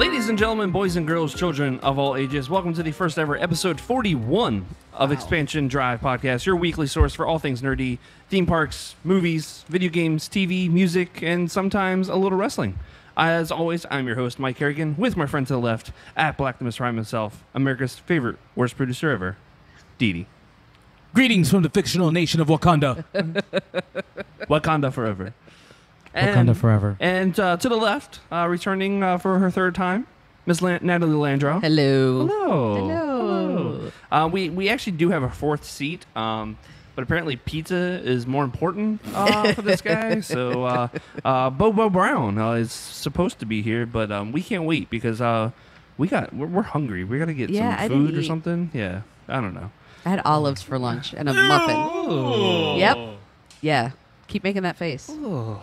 Ladies and gentlemen, boys and girls, children of all ages, welcome to the first ever episode 41 of Expansion Drive Podcast, your weekly source for all things nerdy, theme parks, movies, video games, TV, music, and sometimes a little wrestling. As always, I'm your host, Mike Kerrigan, with my friend to the left, at Black the Mr. Rhyme himself, America's favorite worst producer ever, Didi. Greetings from the fictional nation of Wakanda. Wakanda forever. Wakanda forever. And to the left, returning for her third time, Miss Natalie Landrau. Hello. Hello. Hello. We actually do have a fourth seat, but apparently pizza is more important for this guy. So Bobo Brown is supposed to be here, but we can't wait because we're hungry. We got to get some food or something. Yeah, I don't know. I had olives for lunch and a muffin. Oh. Yep. Yeah. Keep making that face. Oh.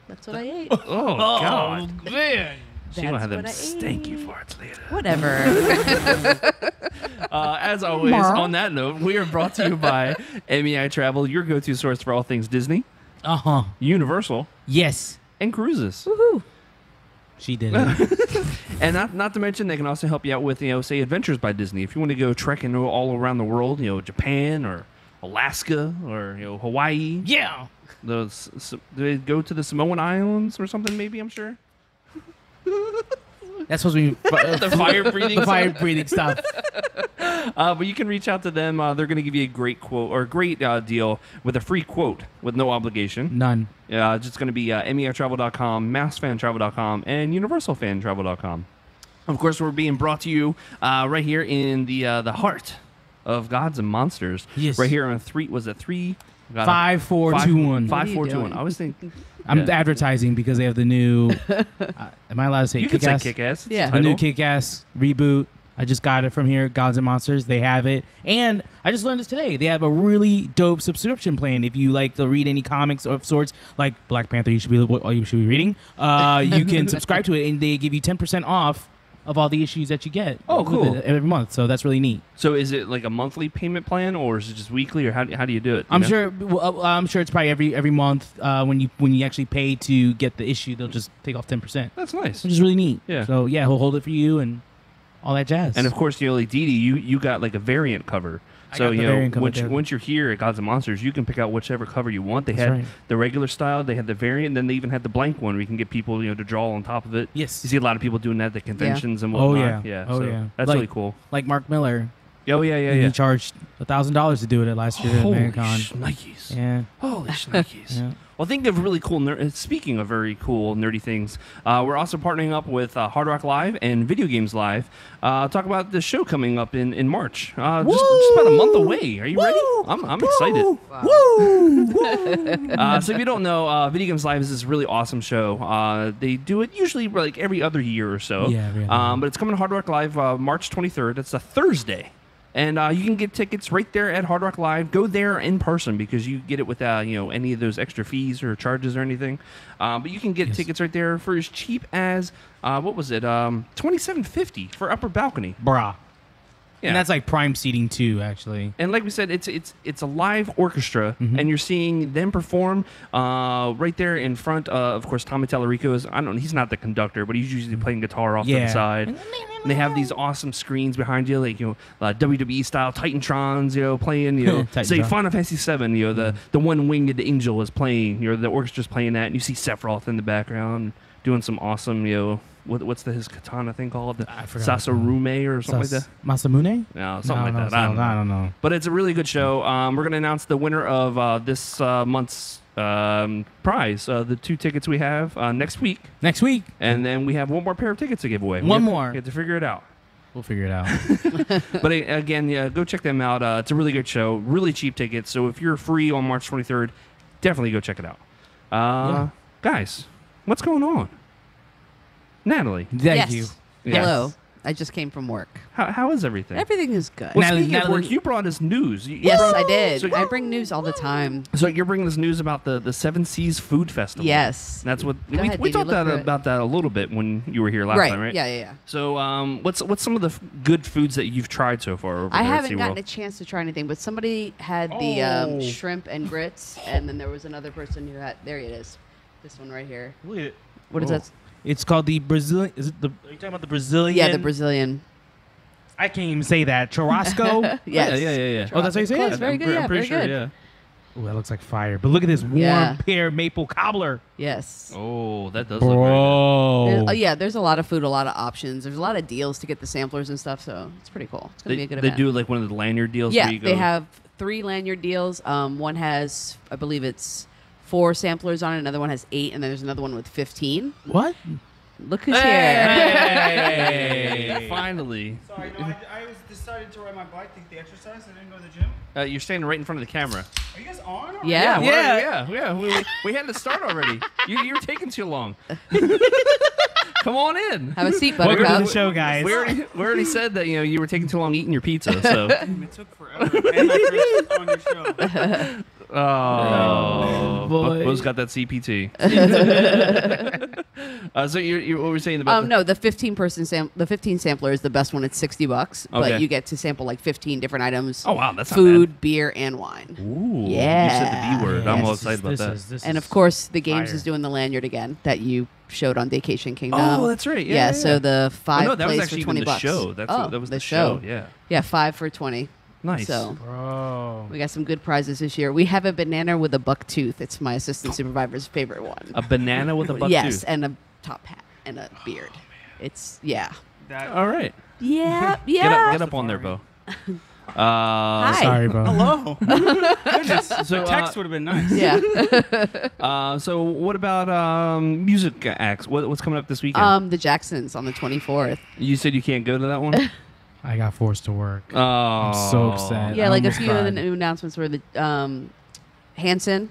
That's what I ate. Oh, God. Man. She gonna have them stanky farts later. Whatever. As always, on that note, we are brought to you by MEI Travel, your go-to source for all things Disney, Universal, Yes. and cruises. Woohoo. She did it. And not to mention, they can also help you out with, say, Adventures by Disney. If you want to go trekking all around the world, Japan or Alaska or Hawaii. Yeah. Do they go to the Samoan Islands or something? Maybe, I'm sure. That's supposed to be The fire-breathing stuff. But you can reach out to them. They're going to give you a great quote or a great deal with a free quote with no obligation. None. It's just going to be MEItravel.com, MassFanTravel.com, and UniversalFanTravel.com. Of course, we're being brought to you right here in the heart of Gods and Monsters. Yes. Right here on 3. Was it 3? 5, 4, 2, 1. 5, 4, 2, 1. I was thinking. I'm advertising because they have the new. Am I allowed to say You Kick-Ass? can say Kick-Ass. Yeah. The new Kick-Ass reboot. I just got it from here, Gods and Monsters. They have it. And I just learned this today. They have a really dope subscription plan. If you like to read any comics of sorts, like Black Panther, you should be reading. You can subscribe to it, and they give you 10% off of all the issues that you get. Oh, cool. Every month. So that's really neat. So is it like a monthly payment plan, or is it just weekly, or how do you do it? I'm sure it's probably every month when you actually pay to get the issue, they'll just take off 10%. That's nice. Which is really neat. Yeah. So yeah, he'll hold it for you and all that jazz. And of course, like Didi, you got like a variant cover. So once you're here at Gods and Monsters, you can pick out whichever cover you want. They had the regular style, they had the variant, and then they even had the blank one where you can get people to draw on top of it. Yes. You see a lot of people doing that at the conventions and whatnot. That's really cool. Like Mark Miller. Oh yeah. He charged $1,000 to do it last year at Americon. Nikes. Yeah. Holy shnikes. Yeah. Well, think of really cool. Speaking of very cool nerdy things, we're also partnering up with Hard Rock Live and Video Games Live. Talk about the show coming up in March. Just about a month away. Are you ready? I'm excited. Wow. So if you don't know, Video Games Live is this really awesome show. They do it usually like every other year or so. Yeah. But it's coming to Hard Rock Live March 23rd. It's a Thursday. And you can get tickets right there at Hard Rock Live. Go there in person because you get it without any of those extra fees or charges or anything. But you can get tickets right there for as cheap as what was it? $27.50 for upper balcony. Brah. Yeah. And that's like prime seating too, actually. And like we said, it's a live orchestra, and you're seeing them perform right there in front. Of course, Tommy Tallarico is. I don't know. He's not the conductor, but he's usually playing guitar off to the side. And they have these awesome screens behind you, like WWE style Titantrons, playing. Say Final Fantasy VII, the one winged angel is playing. The orchestra's playing that, and you see Sephiroth in the background doing some awesome. What's his katana thing called? I forgot. Sasarume or something like that? Masamune? No, something like that. I don't know. But it's a really good show. We're going to announce the winner of this month's prize. The 2 tickets we have next week. Next week. And then we have one more pair of tickets to give away. One more. We have to figure it out. We'll figure it out. But again, go check them out. It's a really good show. Really cheap tickets. So if you're free on March 23rd, definitely go check it out. Guys, what's going on? Natalie. Thank you. Yes. Hello. I just came from work. How is everything? Everything is good. Well, speaking of work, you brought us news. Yes, I did. So I bring news all the time. So you're bringing us news about the Seven Seas Food Festival. Yes. That's what Go ahead, we Didi, talked about that a little bit when you were here last time, right? Yeah. So what's some of the good foods that you've tried so far over there I at haven't SeaWorld? gotten a chance to try anything, but somebody had the shrimp and grits, and then there was another person who had. There it is. This one right here. Look at it. What is that? It's called the Brazilian. Is it the? Are you talking about the Brazilian? Yeah, the Brazilian. I can't even say that. Churrasco. Yes. Yeah. Oh, that's how you say Close, it. very good. I'm Yeah, pretty very sure. good. Yeah. Oh, that looks like fire. But look at this warm Yeah. pear maple cobbler. Yes. Oh, that does look very good. Bro. Yeah, there's a lot of food, a lot of options. There's a lot of deals to get the samplers and stuff, so it's pretty cool. It's gonna be a good They event. do like one of the lanyard deals. Yeah, where you go, they have 3 lanyard deals. One has, I believe it's 4 samplers on it. Another one has 8, and then there's another one with 15. What? Look who's here. Hey, finally. Sorry, no, I was decided to ride my bike, take the exercise. I didn't go to the gym. You're standing right in front of the camera. Are you guys on? Yeah. Yeah. We had to start already. You're taking too long. Come on in. Have a seat, Welcome to Buttercup. the show, guys. We already said that you were taking too long eating your pizza. So. It took forever. And I first on your show. Oh, boy. Bo's got that CPT. So you what were we saying about? No, the 15 sampler is the best one. It's $60, Okay. but you get to sample like 15 different items. Oh wow, that's food, beer, and wine. Not bad. Ooh, Yeah. You said the B word. I'm Yes. all excited about that. And of course, the games fire. is doing the lanyard again that you showed on Vacation Kingdom. Oh, that's right. Yeah. So the 5 no, that was plays actually for even $20. the show. That was the show. Yeah. Yeah, 5 for 20. Nice. So Bro. we got some good prizes this year. We have a banana with a buck tooth. It's my assistant supervisor's favorite one. A banana with a buck Yes, tooth. and a top hat and a beard. It's All right. yeah. Get up on there, Bo. Hi. Sorry, bro. Hello. Goodness. So, Text would have been nice. Yeah. So what about music acts? What's coming up this weekend? The Jacksons on the 24th. You said you can't go to that one. I got forced to work. Oh, I'm so upset. Yeah, I like a almost few of the cried. new announcements were the Hanson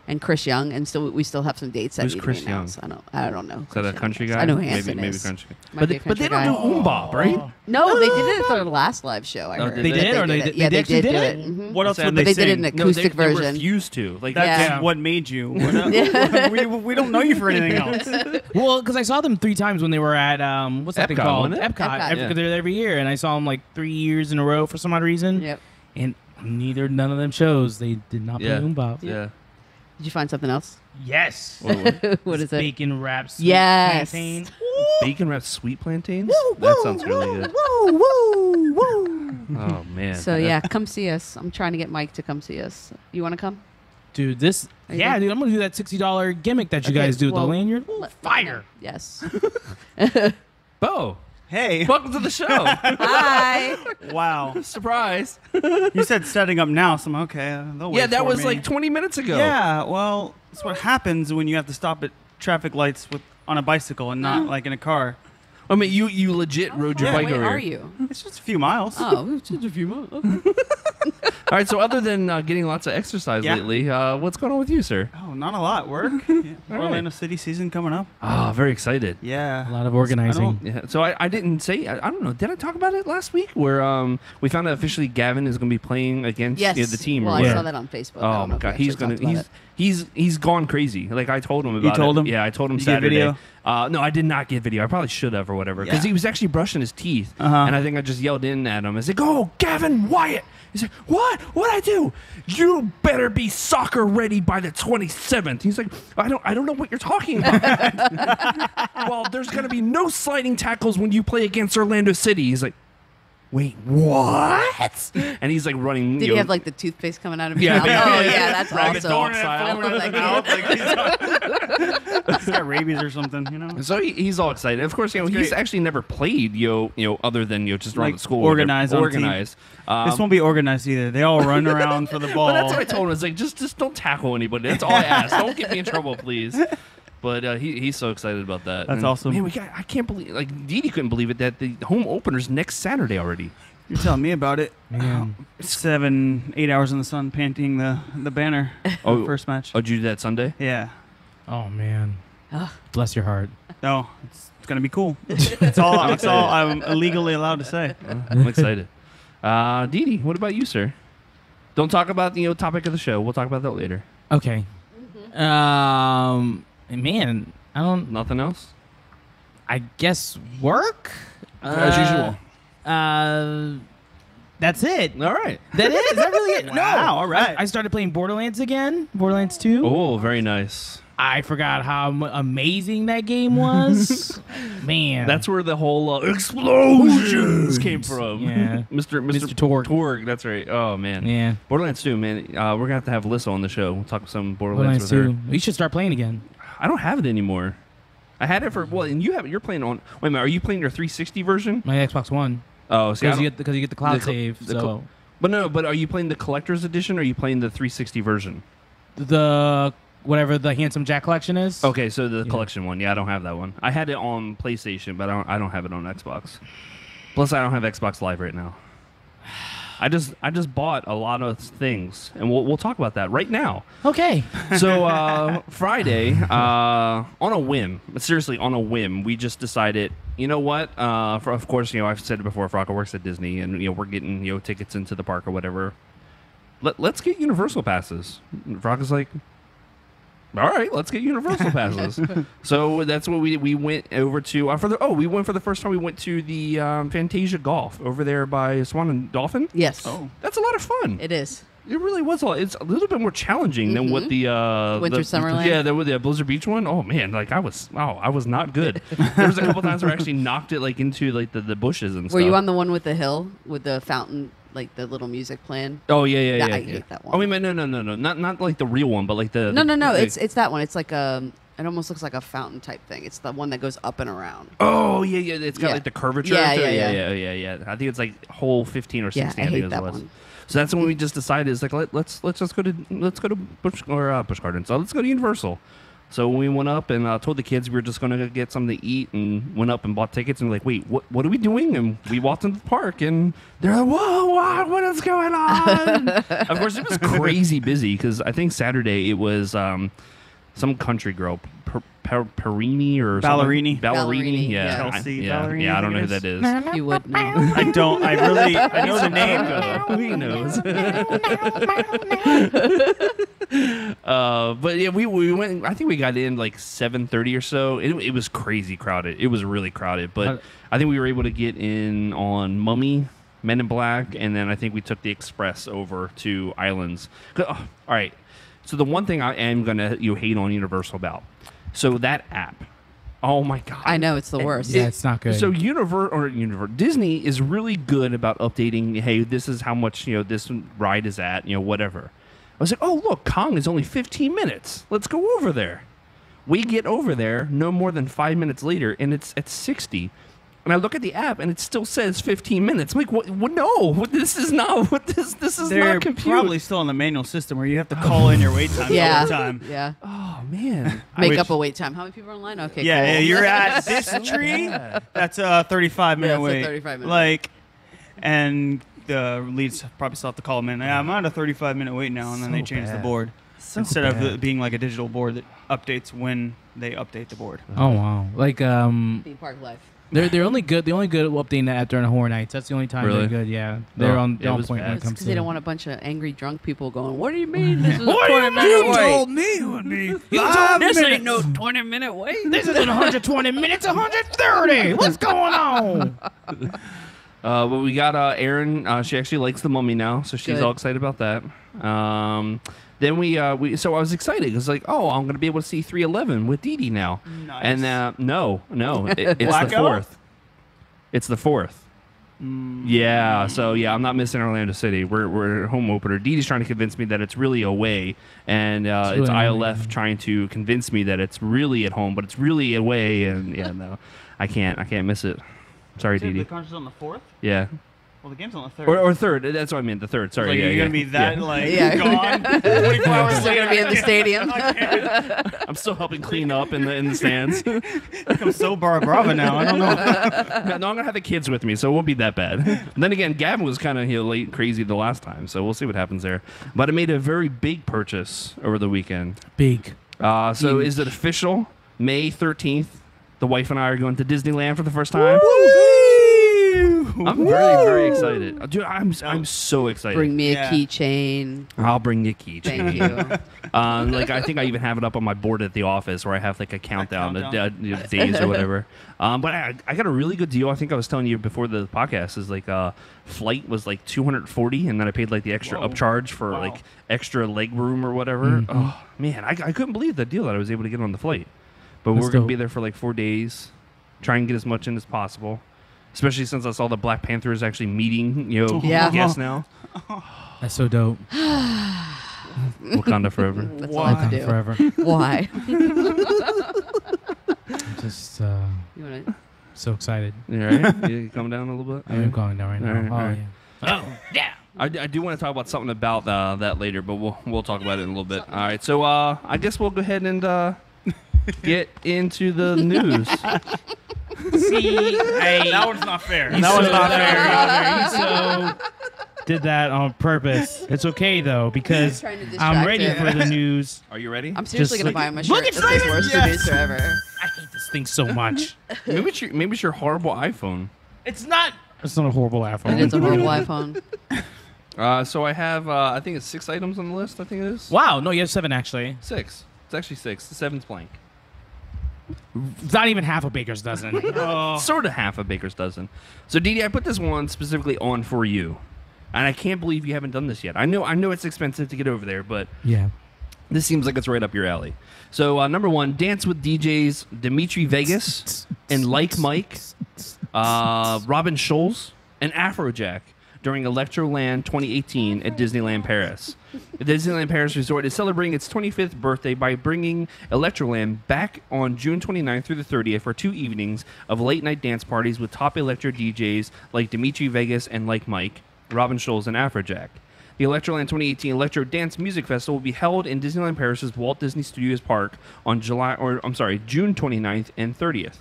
and Chris Young, and we still have some dates that Who's need Chris to be announced. Young? I don't know. Is that a Chris Young country is. guy? I know who Hanson maybe is. country. Might be a But they country don't do guy. Bop, right? No, they did it at their last live show. I Oh, heard. did They they? did, or did they it. Yeah, they actually did do did it. it? Mhm. What else But would But they they did it in sing? an acoustic they version. refused to. Like That's Yeah. what made you. We're not- we don't know you for anything else. Well, because I saw them 3 times when they were at what's that thing Epcot, called? wasn't it? Epcot. Epcot. Because they're there every year, and I saw them like 3 years in a row for some odd reason. Yep. And none of them shows they did not play Yeah. Bop. Yeah. Did you find something else? Yes. What is it? Bacon wrapped sweet Yes. plantain. Bacon wrapped sweet plantains? That sounds really good. Oh man. So yeah, come see us. I'm trying to get Mike to come see us. You want to come? Dude, this. Are you Yeah, done? dude, I'm gonna do that $60 gimmick that you Okay, guys do with well, the lanyard. Let- Fire. Yes. Bo, Hey. welcome to the show. Hi. Wow. Surprise. You said setting up now, so I'm okay. They'll wait Yeah, that for was me. like 20 minutes ago. Yeah, well, that's what happens when you have to stop at traffic lights on a bicycle and not like in a car. I mean, you legit rode your Yeah. bike Wait, over are here. you? It's just a few miles. Oh, it's just a few months. Okay. All right. So other than getting lots of exercise Yeah. lately, what's going on with you, sir? Oh, not a lot. Work. Yeah. All Orlando City season coming up. Ah, very excited. Yeah. A lot of organizing. Yeah. So I didn't say. I don't know. Did I talk about it last week? Where we found out officially Gavin is going to be playing against Yes. the team. Well, or I whatever. saw that on Facebook. I Oh don't know my if god, we he's actually gonna talked about he's gone crazy. Like I told him about told it. him? Yeah, I told him You get Saturday. video? No, I did not get video. I probably should have or whatever because Yeah. he was actually brushing his teeth, Uh-huh. and I think I just yelled in at him. I said, "Go, Gavin Wyatt." He's like, "What? What'd I do? You better be soccer ready by the 27th." He's like, I don't know what you're talking about." Well, there's gonna be no sliding tackles when you play against Orlando City. He's like, "Wait, what?" And he's like running. Did you he know, have like the toothpaste coming out of his Yeah, mouth? yeah, Oh yeah. yeah, that's Rabbit awesome. dog I style. love that game. He's got rabies or something, you know? So he's all excited. Of course, he's great. actually never played, other than just around Like, the school. organized on organized. This won't be organized either. They all run around for the ball. But that's what I told him. It's like just don't tackle anybody. That's all I ask. Don't get me in trouble, please. But he's so excited about that. That's And, awesome. Man, I can't believe Didi couldn't believe it that the home opener's next Saturday already. You're telling me about it. Man. 7-8 hours in the sun painting the banner for the first match. Oh, did you do that Sunday? Yeah. Oh man. Ugh. Bless your heart. No, it's gonna be cool. That's all I'm legally allowed to say. I'm excited. Didi, what about you, sir? Don't talk about the topic of the show. We'll talk about that later. Okay. Man, I don't. Nothing else? I guess work. As usual. That's it. All right. That is that really it? Wow, No. all right. I started playing Borderlands again. Borderlands 2. Oh, very nice. I forgot how amazing that game was. Man, That's where the whole explosions came from. Yeah. Mr. Torg. That's right. Oh man. Yeah. Borderlands 2, man. We're gonna have Alyssa on the show. We'll talk some Borderlands with her. You should start playing again. I don't have it anymore. I had it for and you have it. You're playing on. Wait a minute. Are you playing your 360 version? My Xbox One. Oh, see, Because you get the cloud save. But no. But are you playing the collector's edition or are you playing the 360 version? The whatever the Handsome Jack collection is. Okay, so the collection one. Yeah, I don't have that one. I had it on PlayStation, but I don't have it on Xbox. Plus, I don't have Xbox Live right now. I just bought a lot of things, and we'll talk about that right now. Okay. So Friday, on a whim, seriously on a whim, we just decided. You know what? Of course, I've said it before. Frocka works at Disney, and we're getting tickets into the park or whatever. Let's get Universal passes. Frocka's like, all right, let's get Universal passes. So that's what we went over to. We went for the first time. We went to the Fantasia Golf over there by Swan and Dolphin. Yes. Oh, that's a lot of fun. It is. It really was. It's a little bit more challenging than what the Winter Summerland. Yeah, the Blizzard Beach one. Oh man, I was not good. There was a couple times where I actually knocked it into the bushes and stuff. Were you on the one with the hill with the fountain? Like the little music playing. Oh yeah. I hate that one. Oh, no, not like the real one, but like the No. It's that one. It's like it almost looks like a fountain type thing. It's the one that goes up and around. Oh yeah. It's got like the curvature. Yeah. I think it's like hole 15 or 16. I think hate that was. one. So that's when we just decided it's like let's just go to Busch Gardens. So let's go to Universal. So we went up and told the kids we were just going to get something to eat and went up and bought tickets and we're like, wait, what are we doing? And we walked into the park and they're like, whoa, what is going on? Of course, it was crazy busy because I think Saturday it was some country girl, Perini or Ballerini. Ballerini, yeah. Chelsea Ballerini, Yeah, I don't know who that is. You would know. I don't. I know the name. He knows. But yeah, we went. I think we got in like 7:30 or so. It was crazy crowded. It was really crowded, but I think we were able to get in on Mummy, Men in Black, and then I think we took the express over to Islands. All right. So the one thing I am gonna hate on Universal about, so that app. Oh my god! I know it's the worst. Yeah, it's not good. So Disney is really good about updating. Hey, this is how much this ride is at. Whatever. I was like, oh look, Kong is only 15 minutes. Let's go over there. We get over there no more than 5 minutes later, and it's at 60. And I look at the app, and it still says 15 minutes. I'm like, what? No, this is not. This is They're not computed. probably still in the manual system where you have to call in your wait time all the time. Yeah. Oh man. Make up a wait time. How many people are online? Okay. Yeah, cool. you're at this tree. That's a 35-minute wait. 35 minutes. Like, and the leads probably still have to call them in. Yeah, I'm on a 35-minute wait now, and then they change the board instead of it being like a digital board that updates when they update the board. Oh wow! Like Theme Park Life. they're only good. They only good updating that during Horror Nights. That's the only time Really? they're good. Yeah, they're on it was point bad. when it It's comes because to. they don't want a bunch of angry drunk people going, what do you mean this is a What do you 20-minute mean? wait? told me it would be This ain't no 20-minute wait. This isn't 120 minutes. 130. What's going on? But we got Erin. She actually likes the Mummy now, so she's Good. all excited about that. Then so I was excited because I'm going to be able to see 311 with Didi now. Nice. And no, it's the Blackout? 4th. It's the 4th. Yeah, so I'm not missing Orlando City. We're home opener. Didi's trying to convince me that it's really away, and it's ILF trying to convince me that it's really at home, but it's really away. And no, I can't miss it. Sorry, The Didi. concert's on the 4th? Yeah. Well, the game's on the 3rd. Or 3rd. That's what I meant. The 3rd. Sorry. Like, yeah, you're going to be that, gone? 24 hours Still going to be in the stadium. I'm still helping clean up in the stands. I'm so Barbara Brava now. I don't know. No, I'm gonna have the kids with me, so it won't be that bad. And then again, Gavin was kind of late and crazy the last time, so we'll see what happens there. But I made a very big purchase over the weekend. Big. So is it official? May 13th, the wife and I are going to Disneyland for the first time. you. I'm very, very excited. Dude, I'm so excited. Bring me a Yeah. keychain. I'll bring you a keychain. Thank you. Like I think I even have it up on my board at the office where I have like a countdown of days or whatever. But I got a really good deal. I think I was telling you before the podcast is like flight was like $240, and then I paid like the extra upcharge for like extra leg room or whatever. Oh man, I couldn't believe the deal that I was able to get on the flight. But we're gonna be there for like 4 days, try and get as much in as possible. Especially since I saw the Black Panther is actually meeting guests now. That's so dope. Wakanda forever. That's all I have to do. Forever. Why? Just You wanna- so excited. You all right? You coming down a little bit? I am going down right now. All right. Oh yeah. I do want to talk about something about that later, but we'll talk about it in a little bit. All right, so I guess we'll go ahead and get into the news. See, That one's not fair. that was not fair. So did that on purpose. It's okay though because Trying to distract I'm ready him. for the news. Are you ready? I'm seriously Just gonna like- buy him a Look, shirt. it's That's the not worst even- producer ever. I hate this thing so much. Maybe it's your horrible iPhone. It's not a horrible iPhone. And it's a horrible iPhone. So I have I think it's 6 items on the list. I think it is Wow, no, you have 7 actually. 6. It's actually 6. The 7's blank. It's not even half a baker's dozen. Sort of half a baker's dozen. So Didi, I put this one specifically on for you, and I can't believe you haven't done this yet. I know it's expensive to get over there, but Yeah. this seems like it's right up your alley. So number 1, dance with DJs Dimitri Vegas and Like Mike, Robin Schulz, and Afrojack during Electroland 2018 at Disneyland Paris. The Disneyland Paris Resort is celebrating its 25th birthday by bringing Electroland back on June 29th through the 30th for 2 evenings of late-night dance parties with top electro DJs like Dimitri Vegas and Like Mike, Robin Schulz, and Afrojack. The Electroland 2018 Electro Dance Music Festival will be held in Disneyland Paris's Walt Disney Studios Park on June 29th and 30th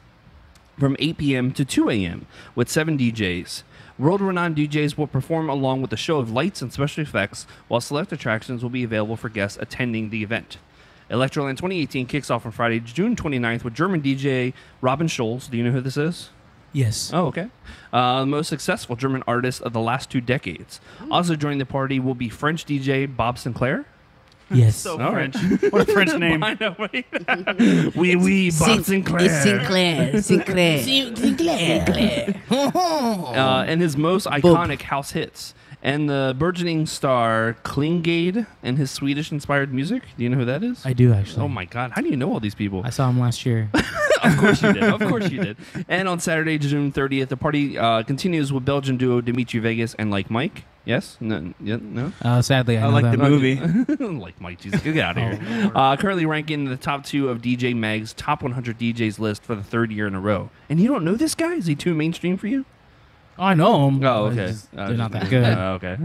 from 8 p.m. to 2 a.m. with 7 DJs. World-renowned DJs will perform along with a show of lights and special effects, while select attractions will be available for guests attending the event. Electroland 2018 kicks off on Friday, June 29th with German DJ Robin Schulz. Do you know who this is? Yes. Oh, okay. The most successful German artist of the last 2 decades. Also joining the party will be French DJ Bob Sinclair. Yes. So All right. French. What a French name. I know, right? Oui, Bob Sinclair. Sinclair. And his most iconic house hits. And the burgeoning star Klingade and his Swedish-inspired music. Do you know who that is? I do actually. Oh my God! How do you know all these people? I saw him last year. Of course you did. Of course you did. And on Saturday, June 30th, the party continues with Belgian duo Dimitri Vegas and Like Mike. Yes? No? Yeah, no? Sadly, I know like that. the movie. Like Mike, Jesus, get out of here. Currently ranking in the top 2 of DJ Mag's top 100 DJs list for the 3rd year in a row. And you don't know this guy? Is he too mainstream for you? Oh, I know him. Oh, but okay. they're not that good. Okay.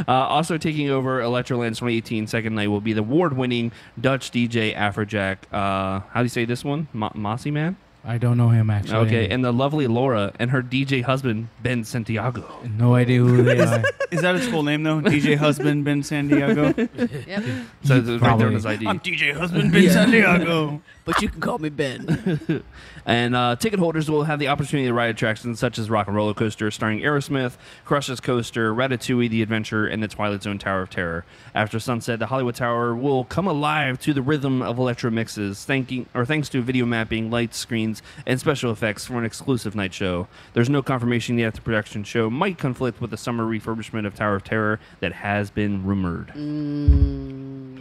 Also taking over Electroland's 2018 second night will be the award-winning Dutch DJ Afrojack. How do you say this one? Mossy Man? I don't know him actually. Okay, and the lovely Laura and her DJ husband, Ben Santiago. No idea who they are. Is that his full name though? DJ Husband Ben Santiago. Yep. So it's right there on his Probably. ID. I'm DJ Husband Ben Santiago. But you can call me Ben. And ticket holders will have the opportunity to ride attractions such as Rock and Roller Coaster starring Aerosmith, Crush's Coaster, Ratatouille, The Adventure, and the Twilight Zone Tower of Terror. After sunset, the Hollywood Tower will come alive to the rhythm of electro mixes, thanks to video mapping, lights, screens, and special effects for an exclusive night show. There's no confirmation yet if the production show might conflict with the summer refurbishment of Tower of Terror that has been rumored.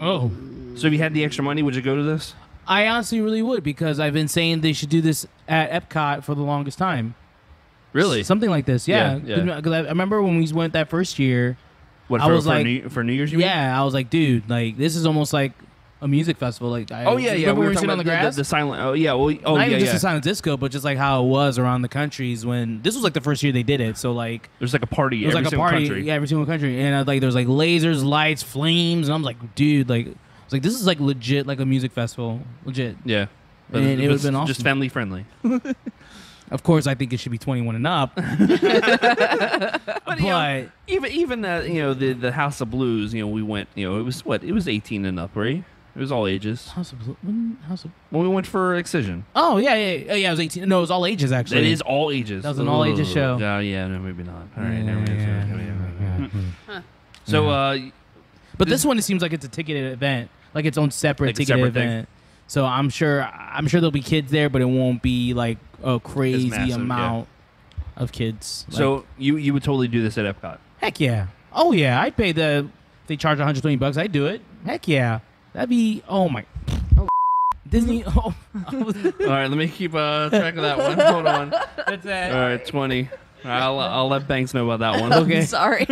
Oh. So if you had the extra money, would you go to this? I honestly really would because I've been saying they should do this at Epcot for the longest time. Really? Something like this, yeah. Yeah. Because I remember when we went that first year. What, I was like- for New Year's? You mean? Yeah, I was like, dude, like this is almost like a music festival. Like, Oh yeah, yeah. Remember We when were we talking sitting on about the grass. the silent. Oh yeah. Well, Not even just yeah. a silent disco, but just like how it was around the countries when this was like the first year they did it. So like There's like a party. it was every like a single party, country. yeah, every single country, and like there was like lasers, lights, flames, and I'm like, dude, like it's like this is like legit, like a music festival, legit. Yeah. And it would've been Just awesome. family friendly. Of course, I think it should be 21 and up. But, you know, But even the House of Blues, we went, it was 18 and up, right? It was all ages. House of When we went for Excision. Oh yeah. It was 18. No, it was all ages actually. It is all ages. That was an all ages show. Yeah, no, maybe not. All right. Yeah. So, but this one it seems like it's a ticketed event, like its own separate ticketed event. So I'm sure there'll be kids there, but it won't be like a crazy massive, amount of kids. So you would totally do this at Epcot? Heck yeah. Oh yeah, I'd pay if they charge $120, I'd do it. Heck yeah. That'd be Disney. Oh. All right, let me keep track of that one. Hold on. That's it. All right, 20. I'll let Banks know about that one. Okay. I'm sorry.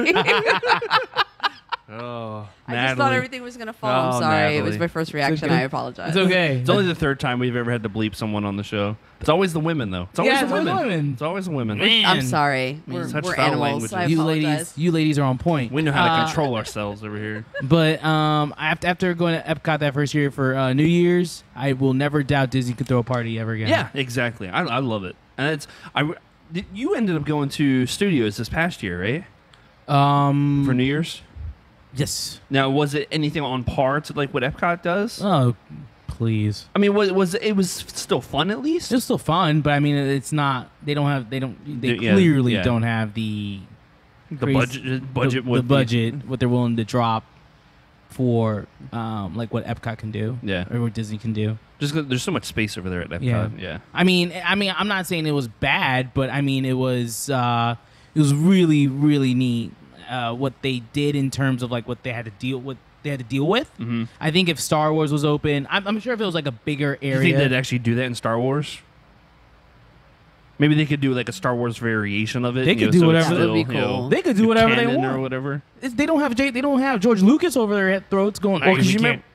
Oh, I Natalie. just thought everything was going to fall. Oh, I'm sorry. It was Natalie. my first reaction. I apologize. It's okay. It's only the third time we've ever had to bleep someone on the show. It's always the women, though. It's always Yeah, the it's always women. the women. It's always the women. Man. I'm sorry. We're Such foul animals. I languages. You ladies are on point. We know how to control ourselves over here. But after going to Epcot that first year for New Year's, I will never doubt Disney could throw a party ever again. Yeah, exactly. I love it. And you ended up going to Studios this past year, right? For New Year's? Yes. Now, was it anything on par to like what Epcot does? Oh, please. I mean, it was still fun at least? It's still fun, but I mean, it's not. They clearly don't have the budget what they're willing to drop for like what Epcot can do, or what Disney can do. Just 'cause there's so much space over there at Epcot. Yeah. I mean, I'm not saying it was bad, but I mean, it was really, really neat what they did in terms of like what they had to deal with. Mm-hmm. I think if Star Wars was open, I'm sure if it was like a bigger area. You think they'd actually do that in Star Wars? Maybe they could do like a Star Wars variation of it. They could do whatever. That would be cool. They could do whatever they want or whatever. They don't have George Lucas over their throats going.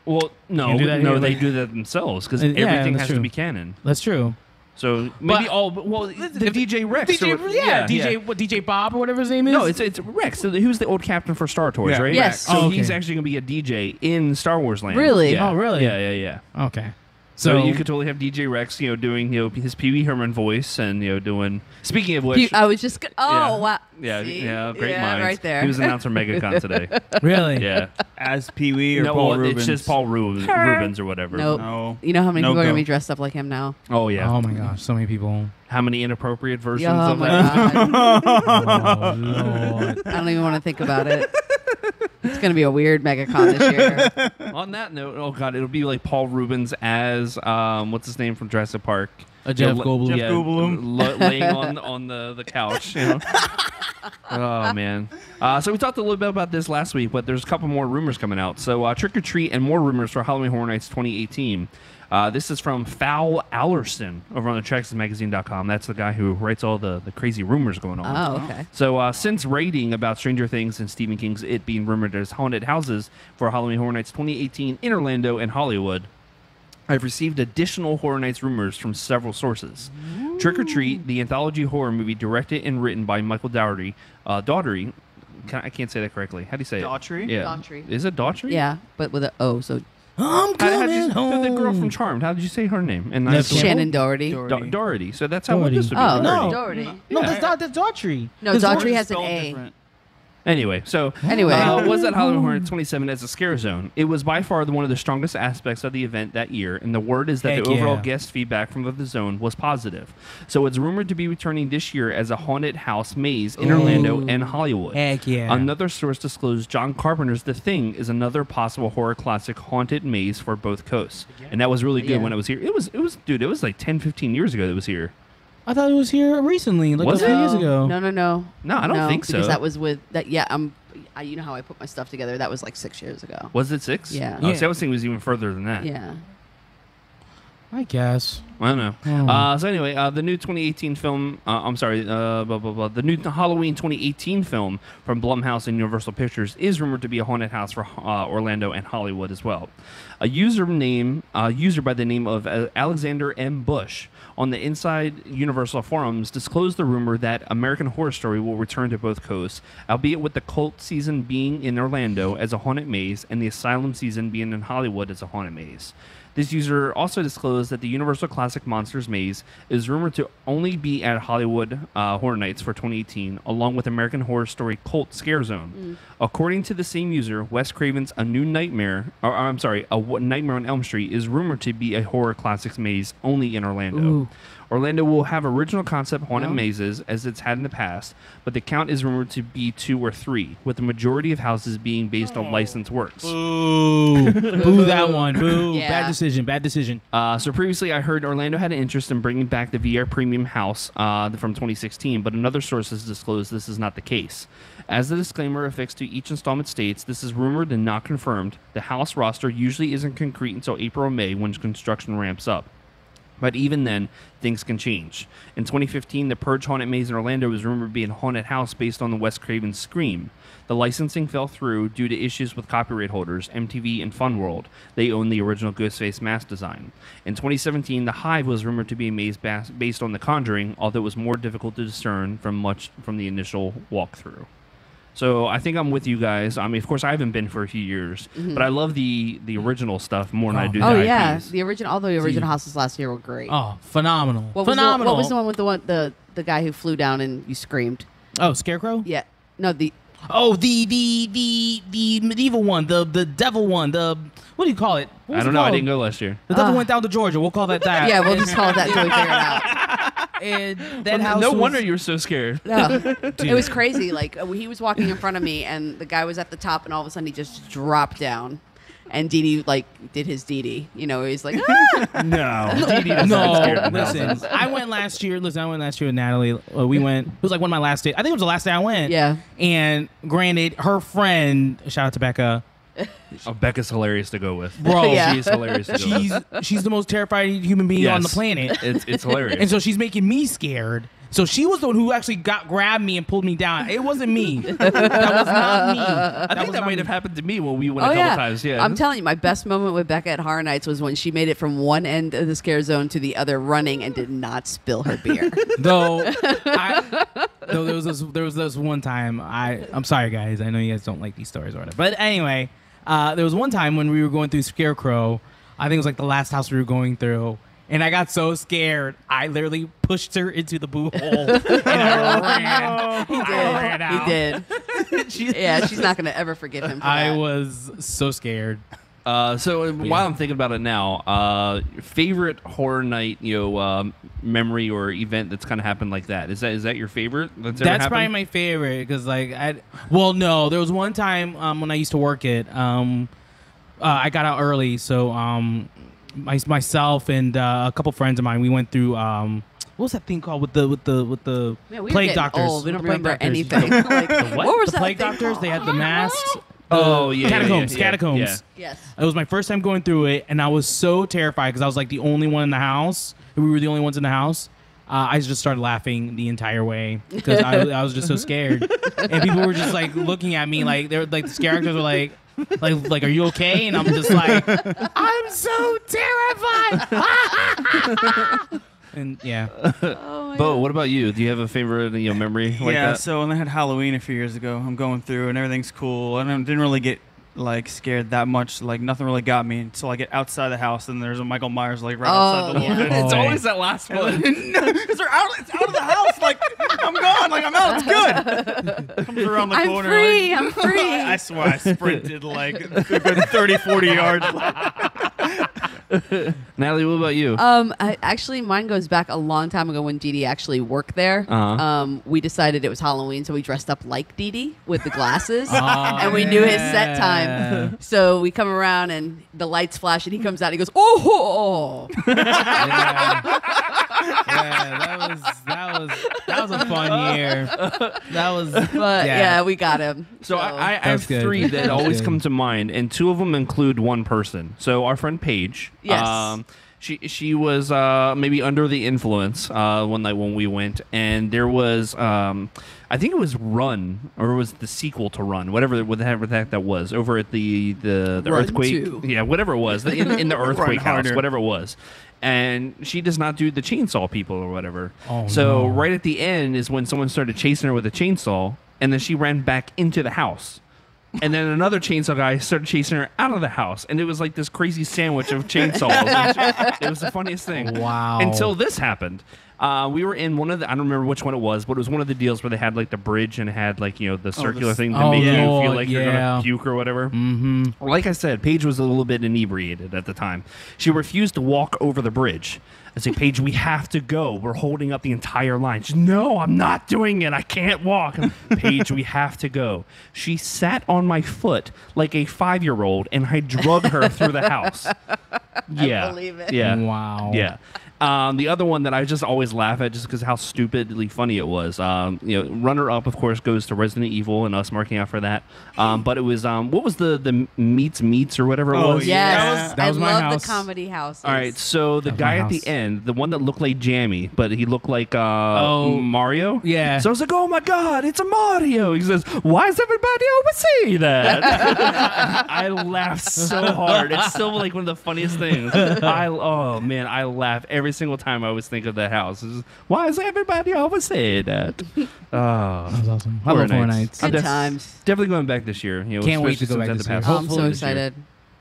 Well, no, they do that themselves because everything has true. to be canon. That's true. So maybe the DJ Rex. DJ Bob or whatever his name is. No, it's Rex. So who's the old captain for Star Tours, right? Yes. So he's actually going to be a DJ in Star Wars Land. Really? Yeah. Oh, really? Yeah. Okay. So you could totally have DJ Rex, doing his Pee Wee Herman voice and doing. Speaking of which, I was just. Wow. Yeah, See? great minds. Right there. He was announced for MegaCon today. Really? Yeah. As Pee Wee or Paul Rubens? It's just Paul Rubens or whatever. Nope. No. You know how many No people are go. going to be dressed up like him now? Oh yeah. Oh my gosh, so many people. How many inappropriate versions Oh of my that? god. Oh Lord. I don't even want to think about it. It's going to be a weird MegaCon this year. On that note, oh god, it'll be like Paul Rubens as what's his name from Jurassic Park? Jeff Goldblum. Yeah, Goldblum. laying on the couch. Oh man. So we talked a little bit about this last week, but there's a couple more rumors coming out. So Trick or Treat and more rumors for Halloween Horror Nights 2018. This is from Fowl Allerson over on the TracksMagazine.com. That's the guy who writes all the crazy rumors going on. Oh, okay. So since writing about Stranger Things and Stephen King's It being rumored as haunted houses for Halloween Horror Nights 2018 in Orlando and Hollywood, I've received additional Horror Nights rumors from several sources. Ooh. Trick or Treat, the anthology horror movie directed and written by Michael Daugherty. Daugherty. I can't say that correctly. How do you say Daughtry? it? Yeah. Daughtry. Is it Daughtry? Yeah, but with an O. So I'm coming home. The girl from Charmed. How did you say her name? And Shannon Doherty. Doherty. So that's how Doherty. this would be. Oh, No. Doherty. No, that's Daughtry. No, Daughtry has an Spelled A. different. Anyway, so was at Halloween Horror 27 as a scare zone. It was by far one of the strongest aspects of the event that year, and the word is that Heck the overall yeah. guest feedback from the zone was positive. So it's rumored to be returning this year as a haunted house maze in Orlando and Hollywood. Heck yeah. Another source disclosed John Carpenter's The Thing is another possible horror classic haunted maze for both coasts. And that was really good when it was here. It was like 10, 15 years ago that it was here. I thought it was here recently, like Was a few it? years ago. No. No, I don't think so. Because that was with that. Yeah, you know how I put my stuff together. That was like 6 years ago. Was it 6? Yeah. Oh, see, I was thinking it was even further than that. Yeah. I guess. I don't know. So anyway, the new 2018 film, the new Halloween 2018 film from Blumhouse and Universal Pictures is rumored to be a haunted house for Orlando and Hollywood as well. A user by the name of Alexander M. Bush on the Inside Universal forums disclosed the rumor that American Horror Story will return to both coasts, albeit with the cult season being in Orlando as a haunted maze and the asylum season being in Hollywood as a haunted maze. This user also disclosed that the Universal Classic Monsters Maze is rumored to only be at Hollywood Horror Nights for 2018, along with American Horror Story Cult Scare Zone. According to the same user, Wes Craven's A Nightmare on Elm Street is rumored to be a horror classics maze only in Orlando. Ooh. Orlando will have original concept haunted mazes as it's had in the past, but the count is rumored to be 2 or 3, with the majority of houses being based on licensed works. Boo. Boo that one. Boo. Yeah. Bad decision. So previously, I heard Orlando had an interest in bringing back the VR Premium House from 2016, but another source has disclosed this is not the case. As the disclaimer affixed to each installment states, this is rumored and not confirmed. The house roster usually isn't concrete until April or May when construction ramps up. But even then, things can change. In 2015, the Purge Haunted Maze in Orlando was rumored to be a haunted house based on the Wes Craven Scream. The licensing fell through due to issues with copyright holders, MTV and Fun World. They own the original Ghostface mask design. In 2017, The Hive was rumored to be a maze based on The Conjuring, although it was more difficult to discern from the initial walkthrough. So I think I'm with you guys. I mean, of course, I haven't been for a few years, but I love the original stuff more than I do the Oh IPs. yeah, all the original houses last year were great. Oh, phenomenal. What phenomenal. Was the one with the guy who flew down and you screamed? Oh, Scarecrow? Yeah. No, the medieval one, the devil one, what do you call it? What was I don't it know. I called? didn't go last year. The devil went down to Georgia. We'll call that that. yeah, we'll just call it that until we figure it out. And that house No was- wonder you were so scared. No. It was crazy. Like he was walking in front of me, and the guy was at the top, and all of a sudden he just dropped down, and Didi did his Didi. You know, he's like, ah! No. No, listen. I went last year with Natalie. We went. It was like one of my last days. I think it was the last day I went. Yeah. And granted, her friend, shout out to Becca. Oh, Becca's hilarious to go with. Bro, Yeah. She's hilarious to go with. she's the most terrified human being on the planet. It's hilarious. And so she's making me scared. So she was the one who actually grabbed me and pulled me down. It wasn't me. That was not me. I think that might have happened to me when we went a couple times. Yeah. I'm telling you, my best moment with Becca at Horror Nights was when she made it from one end of the scare zone to the other running and did not spill her beer. Though there was this one time. I'm sorry guys. I know you guys don't like these stories or whatever. But anyway, there was one time when we were going through Scarecrow. I think it was like the last house we were going through. And I got so scared, I literally pushed her into the boo hole. And I ran. He did. Yeah, she's not going to ever forgive him for that. I was so scared. So while I'm thinking about it now, favorite horror night, memory or event that's kind of happened like that. Is that your favorite? That's probably my favorite because there was one time when I used to work it. I got out early, so myself and a couple friends of mine, we went through what was that thing called with the Man, we were plague getting doctors? old. We don't Plague remember doctors. anything. Like, what was The that plague thing doctors? called? They had the masks. Catacombs. Catacombs. Yes. It was my first time going through it, and I was so terrified because I was like the only one in the house. We were the only ones in the house. I just started laughing the entire way because I was just so scared, and people were just like looking at me like they're like the scare actors were like, are you okay? And I'm just like, I'm so terrified. And yeah. Bo, what about you? Do you have a favorite memory like that? So when I had Halloween a few years ago, I'm going through and everything's cool. I didn't really get scared that much. Like nothing really got me until I get outside the house and there's a Michael Myers right outside the door. It's always that last one. Because they're out. It's out of the house. Like I'm gone. Like I'm out. It's good. Comes around the corner. I'm free. I swear I sprinted like a good 30, 40 yards. Natalie, what about you? Mine goes back a long time ago when Didi actually worked there. We decided it was Halloween, so we dressed up like Didi with the glasses, and we knew his set time. So we come around and the lights flash, and he comes out. And he goes, "Oh!" Yeah, that was a fun year. We got him. So I have good. three that That's always good. come to mind, and two of them include one person. So our friend Paige. Yes. She was maybe under the influence one night when we went, and there was I think it was Run, or it was the sequel to Run, whatever the heck that was, over at the Run earthquake, 2. yeah, whatever it was, in the earthquake house, harder. whatever it was. And she does not do the chainsaw people or whatever. Oh, so no. right at the end is when someone started chasing her with a chainsaw, and then she ran back into the house. And then another chainsaw guy started chasing her out of the house. And it was like this crazy sandwich of chainsaws. It was the funniest thing. Wow. Until this happened. We were in one of the, I don't remember which one it was, but it was one of the deals where they had like the bridge and it had like, the circular thing to make you feel like you're going to puke or whatever. Mm-hmm. Like I said, Paige was a little bit inebriated at the time. She refused to walk over the bridge. I say, Paige, we have to go. We're holding up the entire line. She's, no, I'm not doing it. I can't walk. Paige, we have to go. She sat on my foot like a 5-year-old, and I drug her through the house. Yeah. I believe it. Yeah. Wow. Yeah. The other one that I just always laugh at just because how stupidly funny it was. Runner-up, of course, goes to Resident Evil and us marking out for that. But it was, what was the Meets or whatever it was? Yes. That was my I love house. the comedy house. All right, so the guy at the end, the one that looked like Jammy, but he looked like Mario. Yeah. So I was like, oh my God, it's a Mario. He says, why is everybody always saying that? I laughed so hard. It's still like one of the funniest things. I laugh every single time I always think of that house. It's just, why is everybody always saying that? Oh, That was awesome. I love Horror Nights. Good times. Definitely going back this year. Can't wait to go especially back since this I had the year. Oh, I'm so Hopefully excited.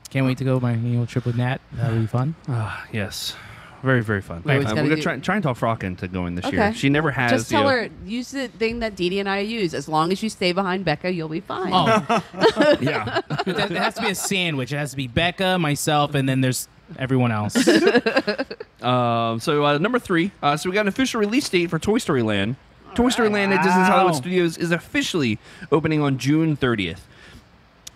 Can't wait to go my trip with Nat. That'll be fun. Yes. Very, very fun. We always We're gotta going to do- try and talk Frog into going this Okay. year. She never has. Just tell her, use the thing that Didi and I use. As long as you stay behind Becca, you'll be fine. Oh, Yeah. it has to be a sandwich. It has to be Becca, myself, and then there's everyone else. So number 3. So we got an official release date for Toy Story Land. Toy Story Land at Disney's Hollywood Studios is officially opening on June 30th.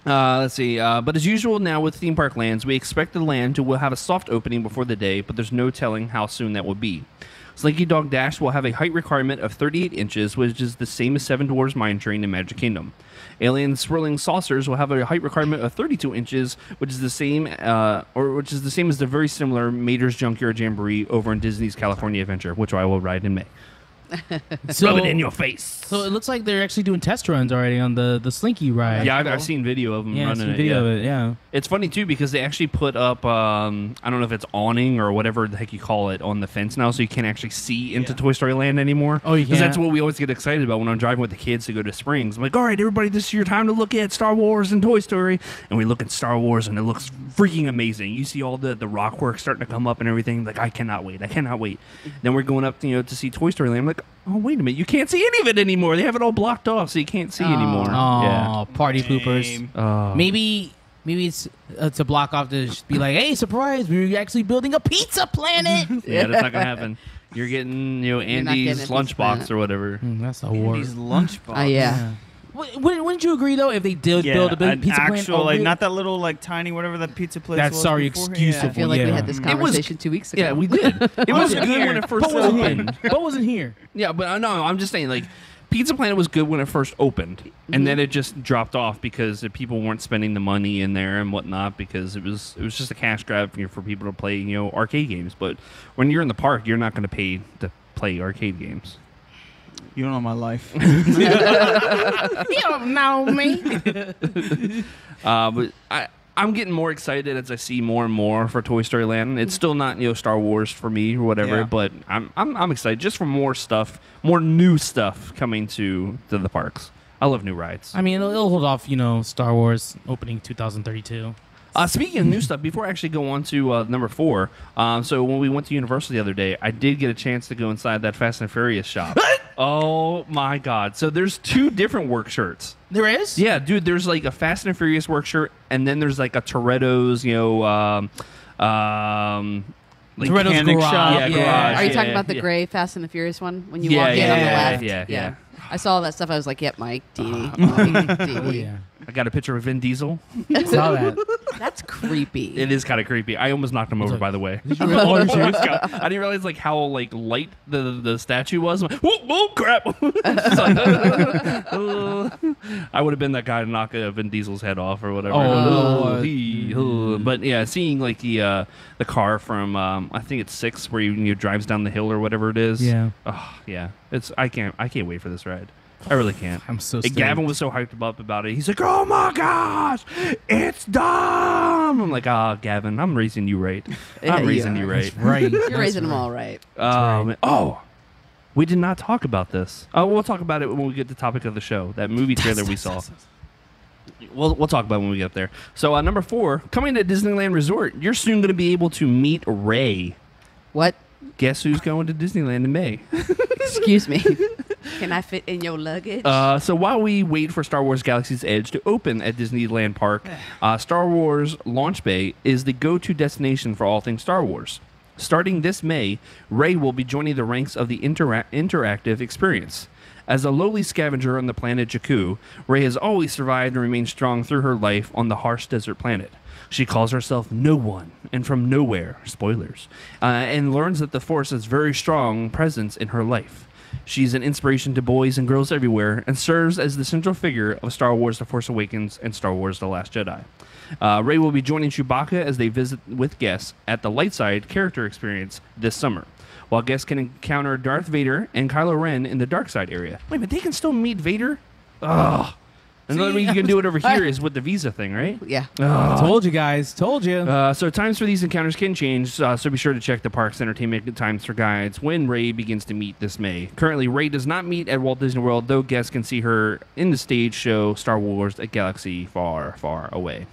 Let's see. But as usual now with theme park lands, we expect the land to will have a soft opening before the day, but there's no telling how soon that will be. Slinky Dog Dash will have a height requirement of 38 inches, which is the same as Seven Dwarfs Mine Train in Magic Kingdom. Alien Swirling Saucers will have a height requirement of 32 inches, which is the same, as the very similar Mater's Junkyard Jamboree over in Disney's California Adventure, which I will ride in May. Rub it in your face. So it looks like they're actually doing test runs already on the Slinky ride. Yeah, I've seen video of them Yeah, I've running seen it. video Yeah. of it. Yeah. It's funny too because they actually put up I don't know if it's awning or whatever the heck you call it on the fence now, so you can't actually see into Toy Story Land anymore. Oh, you Because that's can't? what we always get excited about when I'm driving with the kids to go to Springs. I'm like, all right, everybody, this is your time to look at Star Wars and Toy Story, and we look at Star Wars and it looks freaking amazing. You see all the rock work starting to come up and everything. Like, I cannot wait. Then we're going up to see Toy Story Land. I'm like, oh wait a minute, you can't see any of it anymore. They have it all blocked off, so you can't see anymore. Oh, Yeah. party poopers. Shame. Maybe it's to block off to just be like, hey, surprise, we're actually building a pizza planet. Yeah, that's not gonna happen. You're getting, not getting Andy's a Pizza lunchbox Planet. or whatever. That's a war. These lunchbox. Yeah. Wouldn't you agree though if they did build a big an pizza planet? actual, like not that little like tiny whatever that pizza place That's was sorry before. excuse I feel like we Yeah. had this It was- conversation 2 weeks ago. Yeah, we did. It was good when it first Bo wasn't opened. here. Bo wasn't here. Yeah, but no, I'm just saying, like, Pizza Planet was good when it first opened, and then it just dropped off because people weren't spending the money in there and whatnot because it was just a cash grab for people to play, arcade games. But when you're in the park, you're not going to pay to play arcade games. You don't know my life. You don't know me. But I'm getting more excited as I see more and more for Toy Story Land. It's still not Star Wars for me or whatever, Yeah. but I'm excited just for more stuff, more new stuff coming to the parks. I love new rides. I mean, it'll hold off, Star Wars opening 2032. Speaking of new stuff, before I actually go on to number 4, so when we went to Universal the other day, I did get a chance to go inside that Fast and Furious shop. Oh my God! So there's 2 different work shirts. There is? Yeah, dude. There's like a Fast and Furious work shirt, and then there's like a Toretto's, like Toretto's mechanic garage. shop. Yeah, garage. Are you talking Yeah, about the yeah. gray Fast and the Furious one when you Yeah, walk in on the yeah, left? yeah. I saw all that stuff. I was like, yep, Mike, Didi. Mike, Didi. Oh, yeah. I got a picture of Vin Diesel. I saw that. That's creepy. It is kind of creepy. I almost knocked him over, by the way. Oh, you're serious? I didn't realize like how like light the statue was. I'm like, whoa, crap! It's like, I would have been that guy to knock Vin Diesel's head off or whatever. Oh, But yeah, seeing like the car from I think it's 6 where you drives down the hill or whatever it is. Yeah. Oh yeah. I can't wait for this ride. I really can't. I'm so And stoked. Gavin was so hyped up about it. He's like, "Oh my gosh, it's dumb!" I'm like, Gavin, I'm raising you right. Yeah, I'm you raising are. you right." Right. You're raising them all right. Oh, we did not talk about this. We'll talk about it when we get to the topic of the show. That movie trailer we saw. We'll talk about it when we get there. So number 4, coming to Disneyland Resort, you're soon going to be able to meet Ray. What? Guess who's going to Disneyland in May? Excuse me. Can I fit in your luggage? So while we wait for Star Wars Galaxy's Edge to open at Disneyland Park, Star Wars Launch Bay is the go-to destination for all things Star Wars. Starting this May, Rey will be joining the ranks of the interactive experience. As a lowly scavenger on the planet Jakku, Rey has always survived and remained strong through her life on the harsh desert planet. She calls herself No One and from nowhere, spoilers, and learns that the Force is very strong presence in her life. She's an inspiration to boys and girls everywhere and serves as the central figure of Star Wars The Force Awakens and Star Wars The Last Jedi. Rey will be joining Chewbacca as they visit with guests at the Lightside character experience this summer, while guests can encounter Darth Vader and Kylo Ren in the dark side area. Wait, but they can still meet Vader? Ugh. Another way you can do it over here is with the visa thing, right? Yeah. Told you guys. Told you. So times for these encounters can change, so be sure to check the park's entertainment times for guides when Rey begins to meet this May. Currently, Rey does not meet at Walt Disney World, though guests can see her in the stage show Star Wars: A Galaxy Far, Far Away.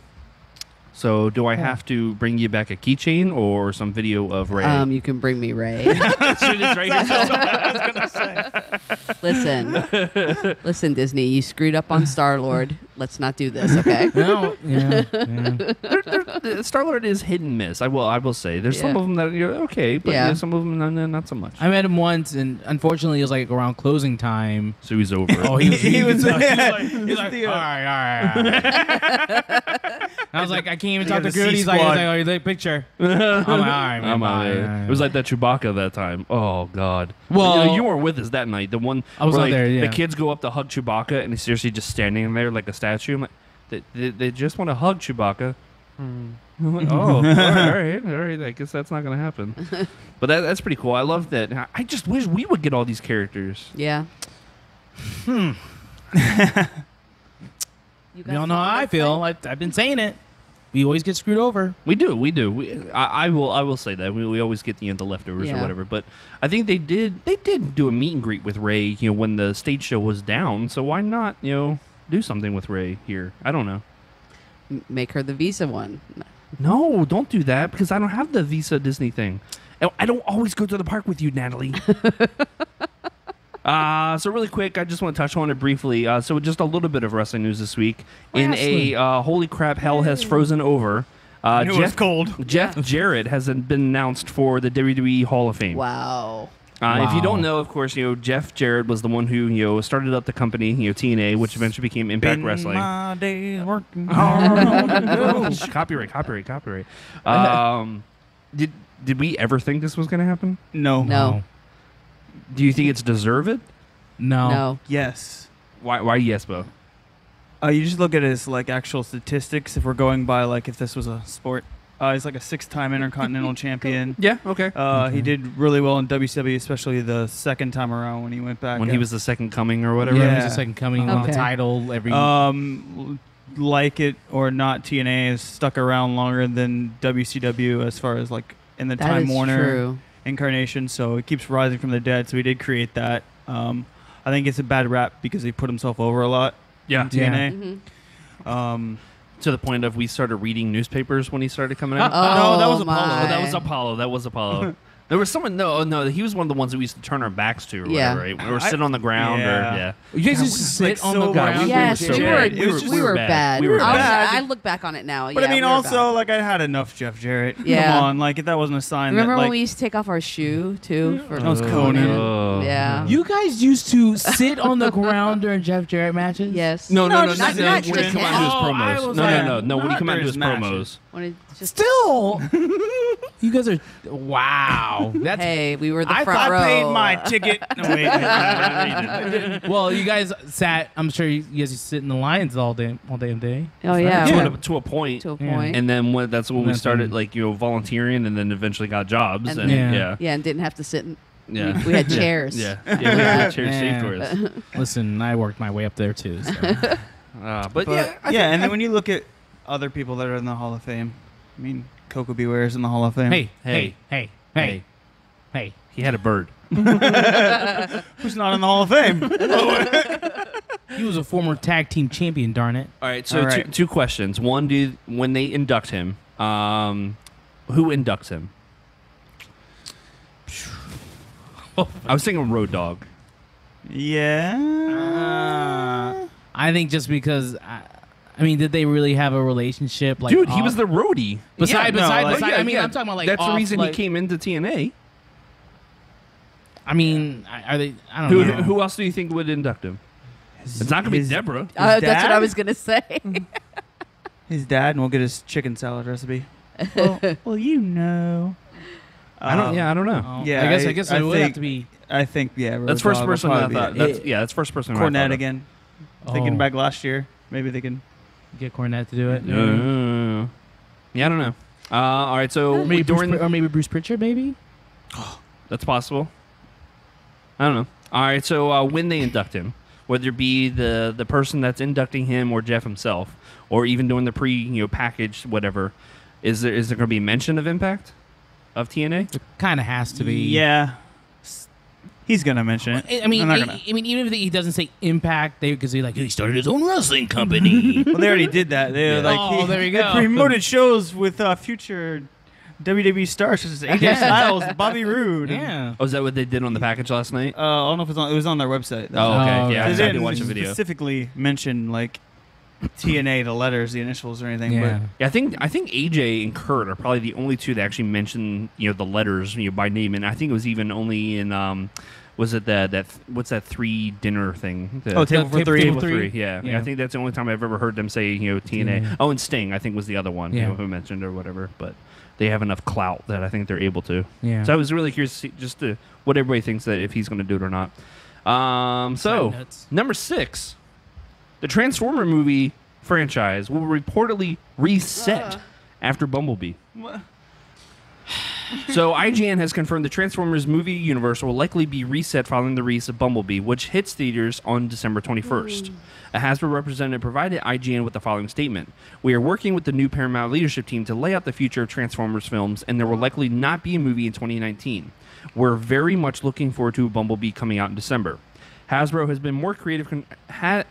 So do I have to bring you back a keychain or some video of Rey? You can bring me Ray. Listen, Disney, you screwed up on Star-Lord. Let's not do this, okay? No. Yeah. Star-Lord is hit and miss. I will say there's some of them that you're okay, but some of them not so much. I met him once, and unfortunately, it was like around closing time. So he's over. Oh, he was like, all right. I was like, I can't even talk to Groot. He's like, oh, you take a picture. I'm like, all right, man, I'm out. It was like that Chewbacca that time. Oh God. Well, you weren't with us that night. The one I was where, not there. Yeah. The kids go up to hug Chewbacca, and he's seriously just standing there like a statue. I'm like, they just want to hug Chewbacca. I'm like, oh, all right. I guess that's not gonna happen. But that's pretty cool. I love that. I just wish we would get all these characters. Yeah. You all know how I feel. I've been saying it. We always get screwed over. We do. I will say that we always get the leftovers or whatever. But I think they did do a meet and greet with Rey. When the stage show was down. So why not do something with Rey here? I don't know. Make her the Visa one. No, don't do that because I don't have the Visa Disney thing. I don't always go to the park with you, Natalie. So really quick, I just want to touch on it briefly. So just a little bit of wrestling news this week. In a holy crap, hell has frozen over. It's cold. Jeff Jarrett has been announced for the WWE Hall of Fame. Wow. If you don't know, of course, Jeff Jarrett was the one who started up the company, TNA, which eventually became Impact Wrestling. My days working hard. Copyright. Did we ever think this was going to happen? No. Do you think it's deserved? No. Yes. Why yes, Bo? You just look at his actual statistics. If we're going by if this was a sport, he's like a 6-time Intercontinental champion. Yeah. Okay. He did really well in WCW, especially the second time around when he went back. When he was the second coming or whatever. Yeah, he was the second coming on the title every. Like it or not, TNA has stuck around longer than WCW as far as in the Time Warner incarnation, so it keeps rising from the dead. So he did create that. I think it's a bad rap because he put himself over a lot. Yeah, in TNA. Yeah. Mm-hmm. To the point of we started reading newspapers when he started coming out. No, that was Apollo. That was Apollo. There was someone. No. He was one of the ones that we used to turn our backs to, or whatever, right? Or sit on the ground, You guys used to sit on the ground. Yes, we were bad. We were bad. I look back on it now. But I mean, also, I had enough Jeff Jarrett. Yeah. Come on, that wasn't a sign. Remember when we used to take off our shoe too? That was Conan. Yeah. You guys used to sit on the ground during Jeff Jarrett matches? Yes. No. Not When he come out to his promos. No. When he come out to his promos. Still, you guys are wow. Hey, we were the front row. I paid my ticket. No, wait. Well, you guys sat. I'm sure you guys used to sit in the lines all day. Oh yeah. To a point. Yeah. And then that's when we started volunteering, and then eventually got jobs. And and didn't have to sit. We had chairs. We had chairs saved for us. Listen, I worked my way up there too. So. But and then when you look at other people that are in the Hall of Fame, I mean, Coco Beware's in the Hall of Fame. Hey. He had a bird. Who's not in the Hall of Fame? He was a former tag team champion, darn it. All right, so two questions. One, when they induct him, who inducts him? I was thinking Road Dogg. Yeah. I think just because... I mean, did they really have a relationship? Like, dude, he was the roadie. Besides, I'm talking about like that's the reason he came into TNA. I mean, are they? I don't know. Who else do you think would induct him? It's not gonna be Deborah. That's what I was gonna say. His dad, and we'll get his chicken salad recipe. well, you know. I don't know. Yeah, I guess it would have to be. I think that's first person. I thought. That's first person. Cornette again. Thinking back last year, maybe they can. Get Cornette to do it. Yeah, I don't know. All right, so maybe Bruce Pritchard, maybe. That's possible. I don't know. All right, so when they induct him, whether it be the person that's inducting him or Jeff himself, or even doing the package, whatever, is there going to be mention of Impact, of TNA? It kind of has to be. Yeah. He's gonna mention it. I mean, even if he doesn't say Impact, because he started his own wrestling company. Well, they already did that. They there you go. They promoted shows with future WWE stars such as AJ Styles, Bobby Roode. Yeah. Oh, is that what they did on the package last night? I don't know if it was on their website. Oh, okay. Yeah, I didn't watch a video. Specifically mention TNA, the letters, the initials, or anything. Yeah. I think AJ and Kurt are probably the only two that actually mention the letters by name, and I think it was even only in was it that what's that 3 dinner thing? Table for three. Table for three. Yeah. I think that's the only time I've ever heard them say TNA. Yeah. Oh, and Sting I think was the other one who mentioned or whatever, but they have enough clout that I think they're able to. Yeah. So I was really curious to see just what everybody thinks that if he's going to do it or not. So number 6. The Transformer movie franchise will reportedly reset after Bumblebee. So IGN has confirmed the Transformers movie universe will likely be reset following the release of Bumblebee, which hits theaters on December 21st. A Hasbro representative provided IGN with the following statement. We are working with the new Paramount leadership team to lay out the future of Transformers films, and there will likely not be a movie in 2019. We're very much looking forward to Bumblebee coming out in December. Hasbro has been more creative,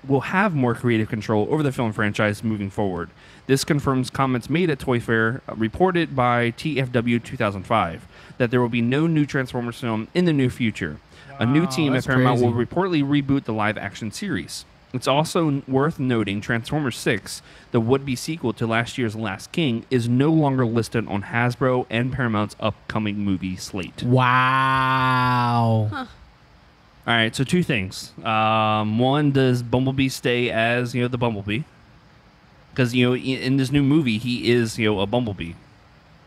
will have more creative control over the film franchise moving forward. This confirms comments made at Toy Fair, reported by TFW 2005, that there will be no new Transformers film in the near future. A new team at Paramount will reportedly reboot the live-action series. It's also worth noting Transformers 6, the would-be sequel to last year's Last King, is no longer listed on Hasbro and Paramount's upcoming movie slate. Wow. Huh. All right, so 2 things. One, does Bumblebee stay as the Bumblebee? Because in this new movie, he is a Bumblebee.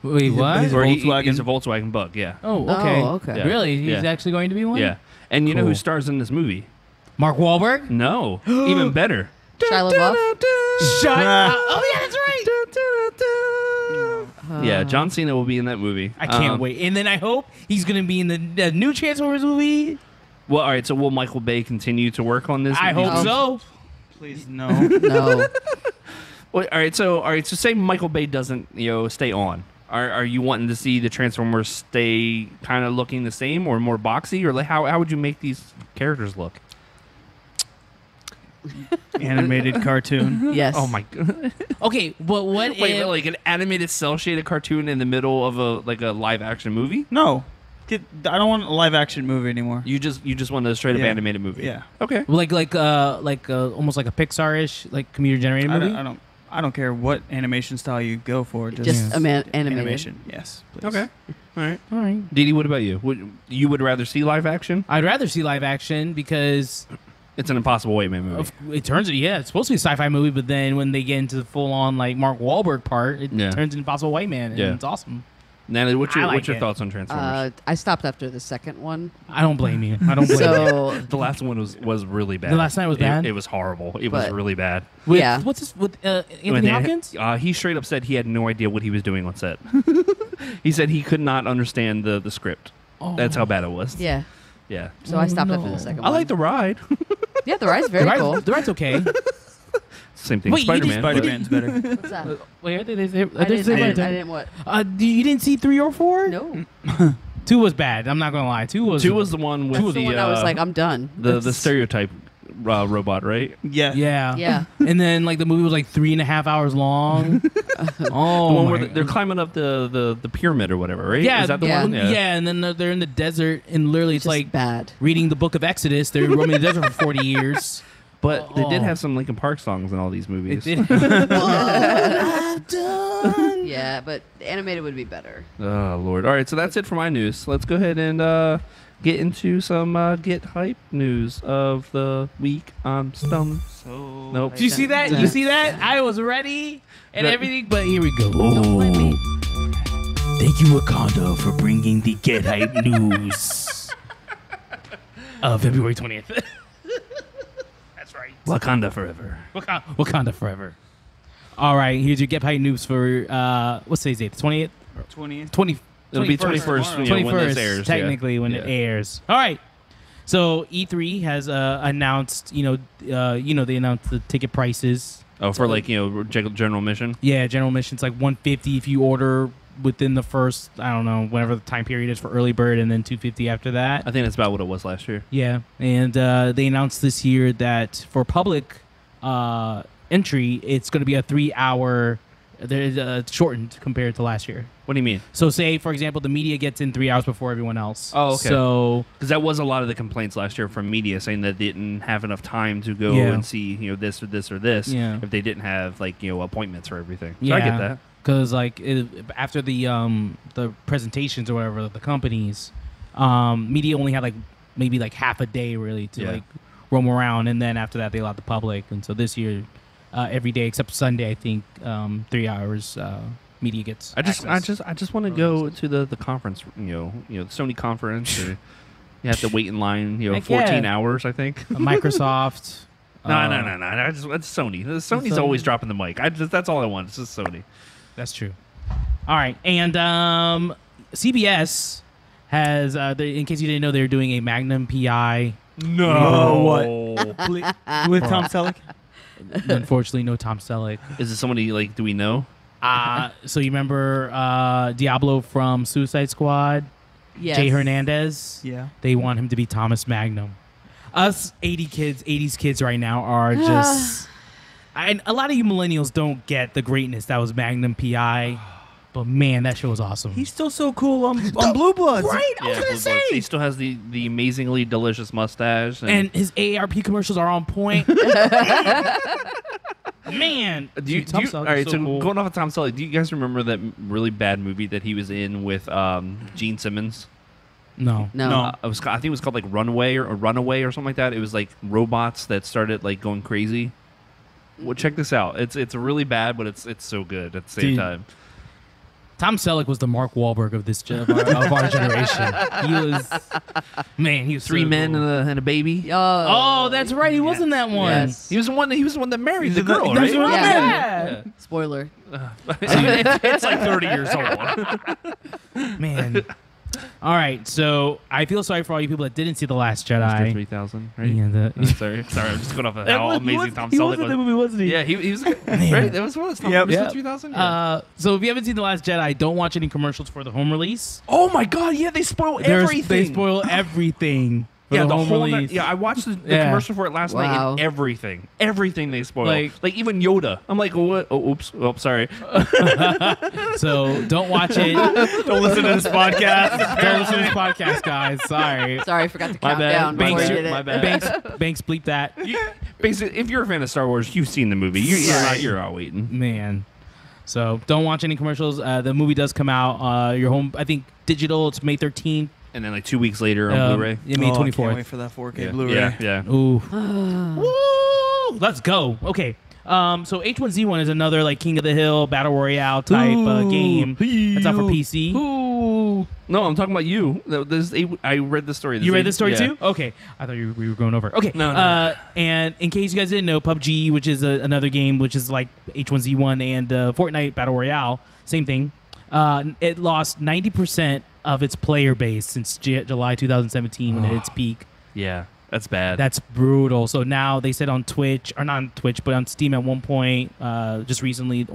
Wait, what? He's a Volkswagen Bug. Yeah. Oh, okay. Okay. Yeah. Really? He's actually going to be one? Yeah. And you know who stars in this movie? Mark Wahlberg? No. Even better. Shia LaBeouf? Oh yeah, that's right. Yeah, John Cena will be in that movie. I can't wait. And then I hope he's going to be in the new Transformers movie. Well, all right. So will Michael Bay continue to work on this? I hope so. Please, no. No. Well, all right. So say Michael Bay doesn't, stay on. Are you wanting to see the Transformers stay kind of looking the same or more boxy, or how would you make these characters look? Animated cartoon. Yes. Oh my god. Okay, but what Wait, like an animated cell shaded cartoon in the middle of a live action movie? No. I don't want a live action movie anymore. You just want a straight up animated movie. Yeah. Okay. like almost like a Pixar-ish, like computer generated movie? I don't care what animation style you go for. Just animation. Yes. Please. Okay. All right. Didi, what about you? You would rather see live action? I'd rather see live action because it's an Impossible White Man movie. It's supposed to be a sci-fi movie, but then when they get into the full-on like Mark Wahlberg part, it turns into Impossible White Man, and it's awesome. Natalie, what's your thoughts on Transformers? I stopped after the second one. I don't blame you. You. The last one was really bad. The last night was bad? It was horrible. It was really bad. What's this with Anthony Hopkins? He straight up said he had no idea what he was doing on set. He said he could not understand the script. Oh. That's how bad it was. Yeah. Yeah. So I stopped after the second one. I like the ride. Yeah, the ride's very cool. The ride's okay. Same thing. Spider-Man. Spider-Man's better. What's that? Wait, I didn't what? You didn't see 3 or 4? No. 2 was bad. I'm not gonna lie. 2 was the one with the one I was like, I'm done. The stereotype robot, right? Yeah. And then like the movie was like 3.5 hours long. The one where they're climbing up the pyramid or whatever, right? Yeah, is that the one? Yeah, and then they're in the desert, and literally it's like bad. reading the book of Exodus. They're roaming the desert for 40 years. But they did have some Linkin Park songs in all these movies. Yeah, but animated would be better. Oh, Lord. All right, so that's it for my news. Let's go ahead and get into some Get Hype news of the week. I'm stoned. Nope. Did you see that? Did you see that? I was ready and everything, but here we go. Don't blame me. Thank you, Wakanda, for bringing the Get Hype news of February 20th. That's right. Wakanda forever. Wakanda forever. All right, here's your Get Hype news for, what's today's date? The 20th? 20th. It'll be 21st, when this airs. Technically, when it airs. All right. So E3 has announced, they announced the ticket prices. Oh, for general admission? Yeah, general admission's like $150 if you order within the first, I don't know, whatever the time period is for early bird, and then $250 after that. I think that's about what it was last year. Yeah, and they announced this year that for public entry, it's going to be a 3-hour. They're shortened compared to last year. What do you mean? So say, for example, the media gets in 3 hours before everyone else. Oh, okay. So because that was a lot of the complaints last year from media saying that they didn't have enough time to go and see this or this or this if they didn't have appointments or everything. So I get that. Because after the presentations or whatever, the companies, media only had maybe half a day really to roam around, and then after that they allowed the public. And so this year, every day except Sunday, I think 3 hours media gets. I just want to go to the conference, the Sony conference. Or you have to wait in line, 14 hours, I think. Microsoft. No. It's Sony. Sony's always dropping the mic. That's all I want. It's just Sony. That's true. All right, and CBS has, in case you didn't know, they're doing a Magnum PI. No. What? With Tom Selleck? Unfortunately, no Tom Selleck. Is it somebody do we know? So you remember Diablo from Suicide Squad? Yes. Jay Hernandez? Yeah. They want him to be Thomas Magnum. Us 80s kids right now are just... And a lot of you millennials don't get the greatness that was Magnum PI, but man, that show was awesome. He's still so cool on Blue Bloods. Right? I was going to say. He still has the amazingly delicious mustache. And his AARP commercials are on point. Man. All right, so cool. Going off of Tom Selleck, do you guys remember that really bad movie that he was in with Gene Simmons? No. I think it was called Runaway or something like that. It was robots that started going crazy. Well, check this out. It's really bad, but it's so good at the same time. Tom Selleck was the Mark Wahlberg of our generation. He was three men and a baby. Oh, that's right. He was in that one. Yes. He was the one that married the girl, right? Yeah. Spoiler. It's 30 years old. Man. All right, so I feel sorry for all you people that didn't see The Last Jedi. Mr. 3000, right? Yeah, sorry, I'm just going off of how amazing Tom Selleck was. The movie, wasn't he? Yeah, he was right. That was Mr. 3000. Yeah. So if you haven't seen The Last Jedi, don't watch any commercials for the home release. Oh my God! Yeah, they spoil everything. They spoil everything. Yeah, the whole release. I watched the commercial for it last night, and everything they spoil. Even Yoda. I'm like, what? Oh, oops. Oh, sorry. So don't watch it. Don't listen to this podcast. Don't listen to this podcast, guys. Sorry, forgot to count down. My bad. Banks, bleep that. Basically, if you're a fan of Star Wars, you've seen the movie. You're out waiting. Man. So don't watch any commercials. The movie does come out. Your home, I think, digital. It's May 13th. And then 2 weeks later on Blu-ray. Yeah, May 24th. Can't wait for that 4K Blu-ray. Yeah. Ooh. Woo! Let's go. Okay. So H1Z1 is another King of the Hill Battle Royale type game. That's out for PC. Ooh. No, I'm talking about you. I read the story. You read the story too? Okay. I thought we were going over. Okay. No. And in case you guys didn't know, PUBG, which is another game, which is like H1Z1 and Fortnite Battle Royale, same thing. It lost 90% of its player base since July 2017 when it hit its peak. Yeah, that's bad. That's brutal. So now they said on Twitch, or not on Twitch, but on Steam at one point, just recently,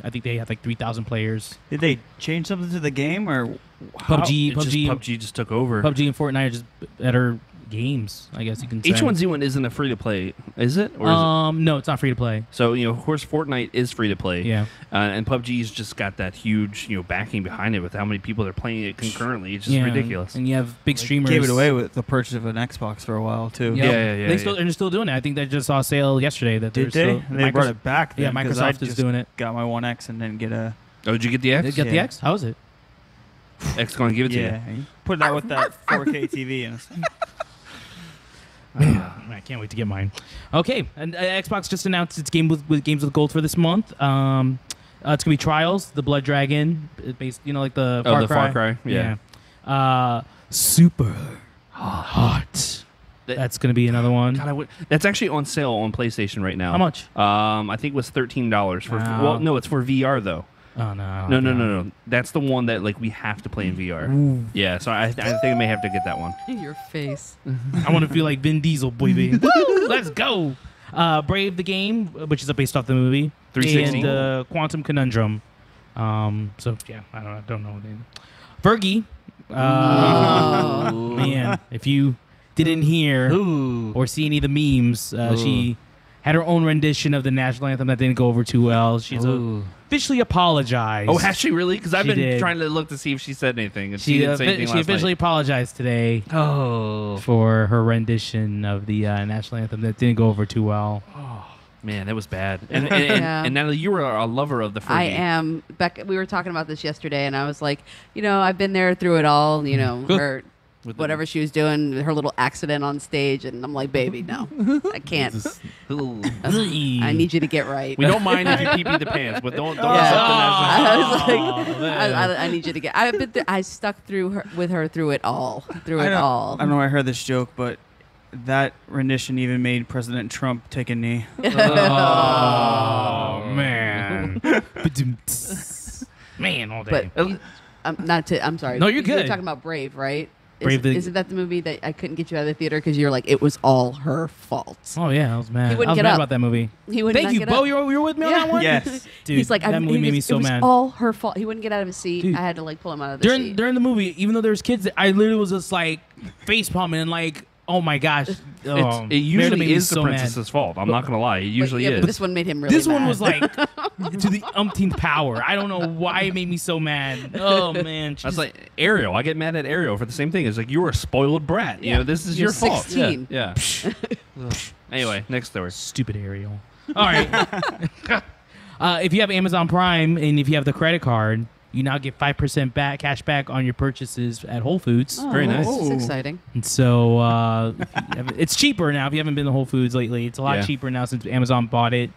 I think they had 3,000 players. Did they change something to the game, or PUBG just took over? PUBG and Fortnite are just better games, I guess you can say. H1Z1 isn't a free to play, is it? Or is it? No, it's not free to play. So, of course, Fortnite is free to play. Yeah. And PUBG's just got that huge, backing behind it with how many people are playing it concurrently. It's just ridiculous. And you have big streamers. Gave it away with the purchase of an Xbox for a while, too. Yep. Yeah. They're still doing it. I think they just saw a sale yesterday. That Did they? They brought it back then. Yeah, Microsoft is doing it. Got my One X and then get a... Oh, did you get the X? Did you get the X? How is it? X going to give it to you. Yeah. Put it out with that 4K TV and I can't wait to get mine. Okay, and Xbox just announced its game with Games with Gold for this month. It's gonna be Trials, the Blood Dragon, based, like the Far Cry. Far Cry, yeah. Super hot. That's gonna be another one. God, that's actually on sale on PlayStation right now. How much? I think it was $13 for. Wow. Well, no, it's for VR though. Oh no! No. That's the one that we have to play in VR. Ooh. Yeah, so I think I may have to get that one. Your face. I want to feel like Vin Diesel, baby. Woo! Let's go. Brave the game, which is based off the movie, 360, and Quantum Conundrum. So yeah, I don't know. Fergie. Man, if you didn't hear or see any of the memes, she had her own rendition of the national anthem that didn't go over too well. She's officially apologized. Oh, has she really? Because I've been did. trying to look to see if she said anything, and she didn't say anything She last officially night. apologized today for her rendition of the national anthem that didn't go over too well. Oh, man, that was bad. And Natalie, you were a lover of the Fergie. I am. We were talking about this yesterday, and I was like, I've been there through it all. Her whatever she was doing, her little accident on stage, and I'm like, baby, no, I can't. I need you to get right. We don't mind if you pee the pants, but don't I was like, I need you to get. I stuck with her through it all. I don't know where I heard this joke, but that rendition even made President Trump take a knee. Oh man, man, all day. But I'm sorry. No, you're good. You were talking about Brave, right? Brave isn't that the movie that I couldn't get you out of the theater because you're like, it was all her fault? Oh yeah, I was mad. He wouldn't I was get mad up. about that movie. He wouldn't. Thank you, Bo. You were with me on that one. Yes, dude. He's like, that movie made me so it mad. was all her fault. He wouldn't get out of his seat. Dude. I had to pull him out of the seat. During the movie, even though there was kids, I literally was just face palming and oh my gosh. It usually is the princess's fault. I'm not gonna lie. It usually is. But this one made him really This mad. one was to the umpteenth power. I don't know why it made me so mad. Oh man. That's like Ariel. I get mad at Ariel for the same thing. It's like, you were a spoiled brat. Yeah. This is You're your fault. 16. Yeah. Anyway, next story. Stupid Ariel. All right. If you have Amazon Prime and if you have the credit card, you now get 5% cash back on your purchases at Whole Foods. Oh, Very nice. This is exciting. And so it's cheaper now if you haven't been to Whole Foods lately. It's a lot cheaper now since Amazon bought it.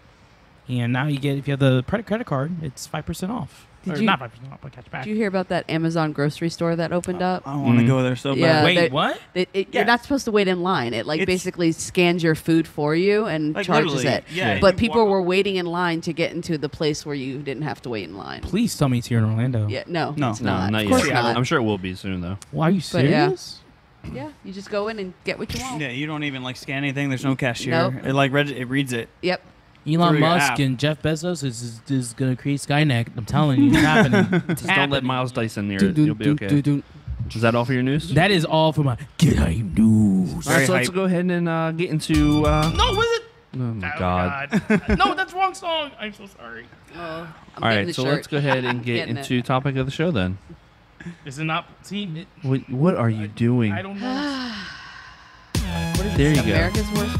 And now if you have the credit card, it's 5% off. Not 5% off, but cash back. Did you hear about that Amazon grocery store that opened up? I want to go there so bad. Yeah, Wait, what? You're not supposed to wait in line. It basically scans your food for you and charges it. Yeah, but people were waiting in line to get into the place where you didn't have to wait in line. Please tell me it's here in Orlando. Yeah, no, No. it's not. Not Of course yet. not. I'm sure it will be soon though. Well, are you But yeah. serious? Yeah, you just go in and get what you want. Yeah, you don't even scan anything. There's no cashier. Nope. It reads it. Yep. Elon Through your Musk app. and Jeff Bezos is going to create Skynet. I'm telling you, it's happening. Just don't let Miles Dyson near it. You'll be okay. Is that all for your news? That is all for my Get Hype News. All right, Very so let's hype. go ahead and get into. No, was it? Oh my God. No, that's the wrong song. I'm so sorry. I'm All getting right, the so shirt. let's go ahead and get Getting into topic of the show then. Is it not? See, What are you doing? I don't know. There you go. America's worst.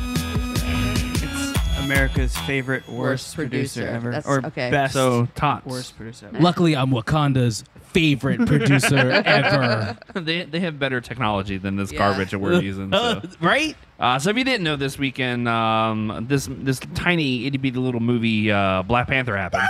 It's America's favorite worst Worst producer producer. ever, That's- or okay. best So tots. worst producer ever. Luckily, I'm Wakanda's favorite producer ever. they have better technology than this Yeah. garbage that we're using. So. Right? So if you didn't know, this weekend, this tiny itty bitty little movie, Black Panther, happened.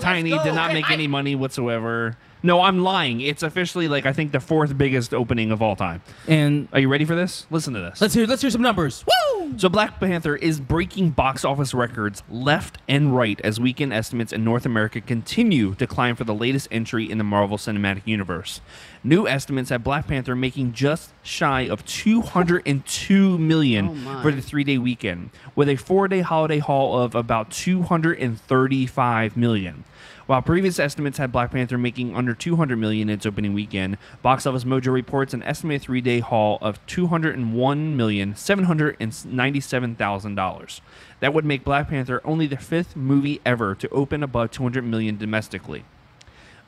Tiny, did not make any money whatsoever. No, I'm lying. It's officially I think the fourth biggest opening of all time. And Are you ready for this? Listen to this. let's hear some numbers. Woo! So Black Panther is breaking box office records left and right as weekend estimates in North America continue to climb for the latest entry in the Marvel Cinematic Universe. New estimates have Black Panther making just shy of $202 million Oh my. for the 3-day weekend, with a 4-day holiday haul of about $235 million. While previous estimates had Black Panther making under $200 million in its opening weekend, Box Office Mojo reports an estimated 3-day haul of $201,797,000. That would make Black Panther only the 5th movie ever to open above $200 million domestically.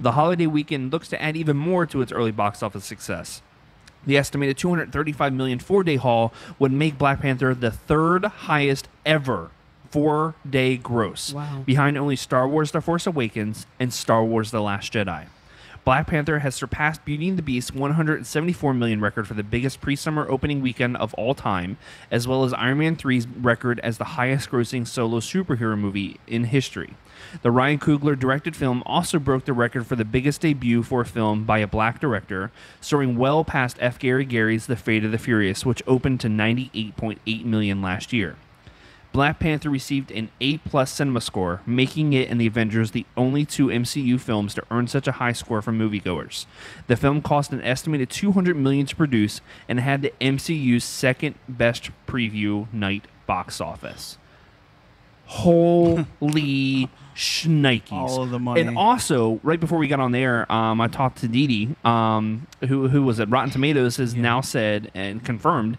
The holiday weekend looks to add even more to its early box office success. The estimated $235 million 4-day haul would make Black Panther the 3rd highest ever 4-day gross, behind only Star Wars The Force Awakens and Star Wars The Last Jedi. Black Panther has surpassed Beauty and the Beast's $174 million record for the biggest pre-summer opening weekend of all time, as well as Iron Man 3's record as the highest-grossing solo superhero movie in history. The Ryan Coogler-directed film also broke the record for the biggest debut for a film by a black director, soaring well past F. Gary Gary's The Fate of the Furious, which opened to $98.8 million last year. Black Panther received an A+ cinema score, making it and The Avengers the only 2 MCU films to earn such a high score from moviegoers. The film cost an estimated $200 million to produce and had the MCU's second best preview night box office. Holy shnikes. All of the money. And also, right before we got on the air, I talked to Didi, who was at Rotten Tomatoes, has now said and confirmed,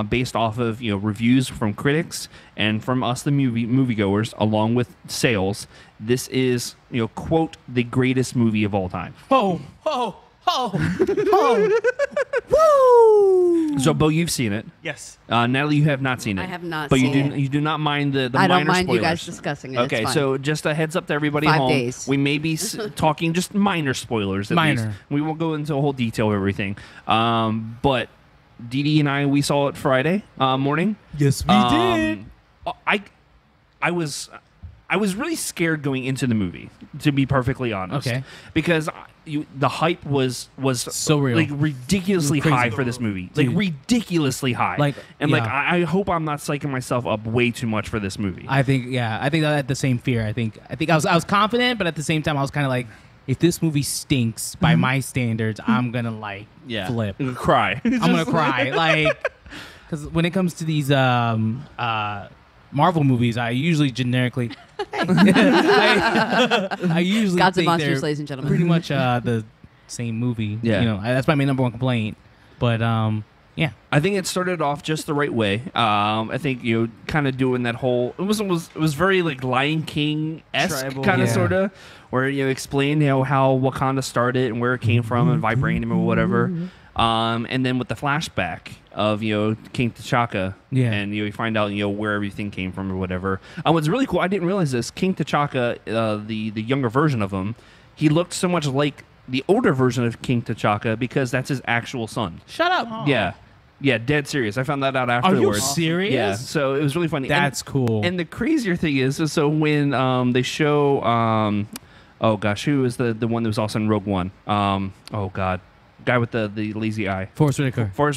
based off of reviews from critics and from us, the moviegoers, along with sales, this is, quote, the greatest movie of all time. Oh. Woo! So, Bo, you've seen it. Yes. Natalie, you have not seen it. I have not but seen it. You do not mind the I minor don't mind spoilers. you guys discussing it. Okay, it's fine. so just a heads up to everybody 5 home. days. We may be talking just minor spoilers at least. We won't go into a whole detail of everything. But Didi and we saw it Friday morning. Yes, we did. I was really scared going into the movie, to be perfectly honest. Okay. Because the hype was so real, like ridiculously high for this movie, like ridiculously high. I hope I'm not psyching myself up way too much for this movie. I think I had the same fear. I think I was confident, but at the same time I was kind of like, if this movie stinks by my standards, I'm gonna flip, cry. I'm gonna cry, because when it comes to these Marvel movies, I usually generically, I usually Gods and think Monsters, they're ladies and gentlemen. pretty much the same movie. Yeah. That's my number one complaint. But yeah, I think it started off just the right way. I think kind of doing that whole it was very like Lion King-esque kind of sort of, where explain how Wakanda started and where it came from and vibranium or whatever. And then with the flashback of King T'Chaka, and you find out where everything came from or whatever. What's really cool, I didn't realize this. King T'Chaka, the younger version of him, he looked so much like the older version of King T'Chaka because that's his actual son. Shut up. Oh. Yeah, dead serious. I found that out afterwards. Are you serious? Yeah, so it was really funny. That's cool. And the crazier thing is, so when they show, oh gosh, who is the one that was also in Rogue One? Oh god. Guy with the lazy eye. Forrest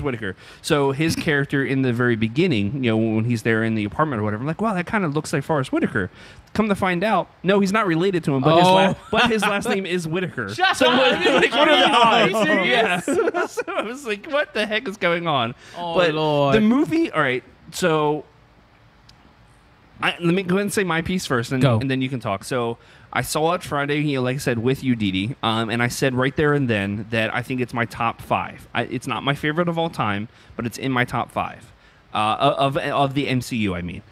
Whitaker. So his character in the very beginning, when he's there in the apartment or whatever, I'm like, wow, that kind of looks like Forrest Whitaker. Come to find out, no, he's not related to him, but his last name is Whitaker. Shut so up! What are the odds? Are you serious? Yeah. So I was like, what the heck is going on? Oh, but Lord. the movie, all right, so let me go ahead and say my piece first, and then you can talk. So I saw it Friday, like I said, with you, Didi, and I said right there and then that I think it's my top 5. It's not my favorite of all time, but it's in my top 5 of the MCU. I mean,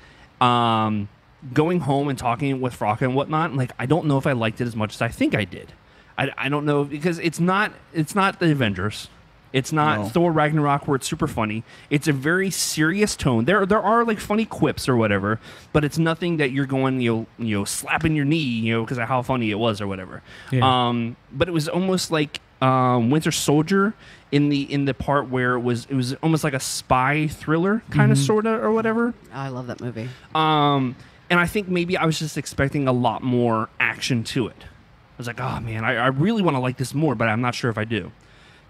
going home and talking with Frocka and whatnot, I don't know if I liked it as much as I think I did. I don't know, because it's not the Avengers. It's not Thor Ragnarok, where it's super funny. It's a very serious tone. There are funny quips or whatever, but it's nothing that you're going slapping your knee because of how funny it was or whatever. Yeah. But it was almost like Winter Soldier in the part where it was almost like a spy thriller kind of sorta or whatever. Oh, I love that movie. And I think maybe I was just expecting a lot more action to it. I was like, oh man, I really want to like this more, but I'm not sure if I do.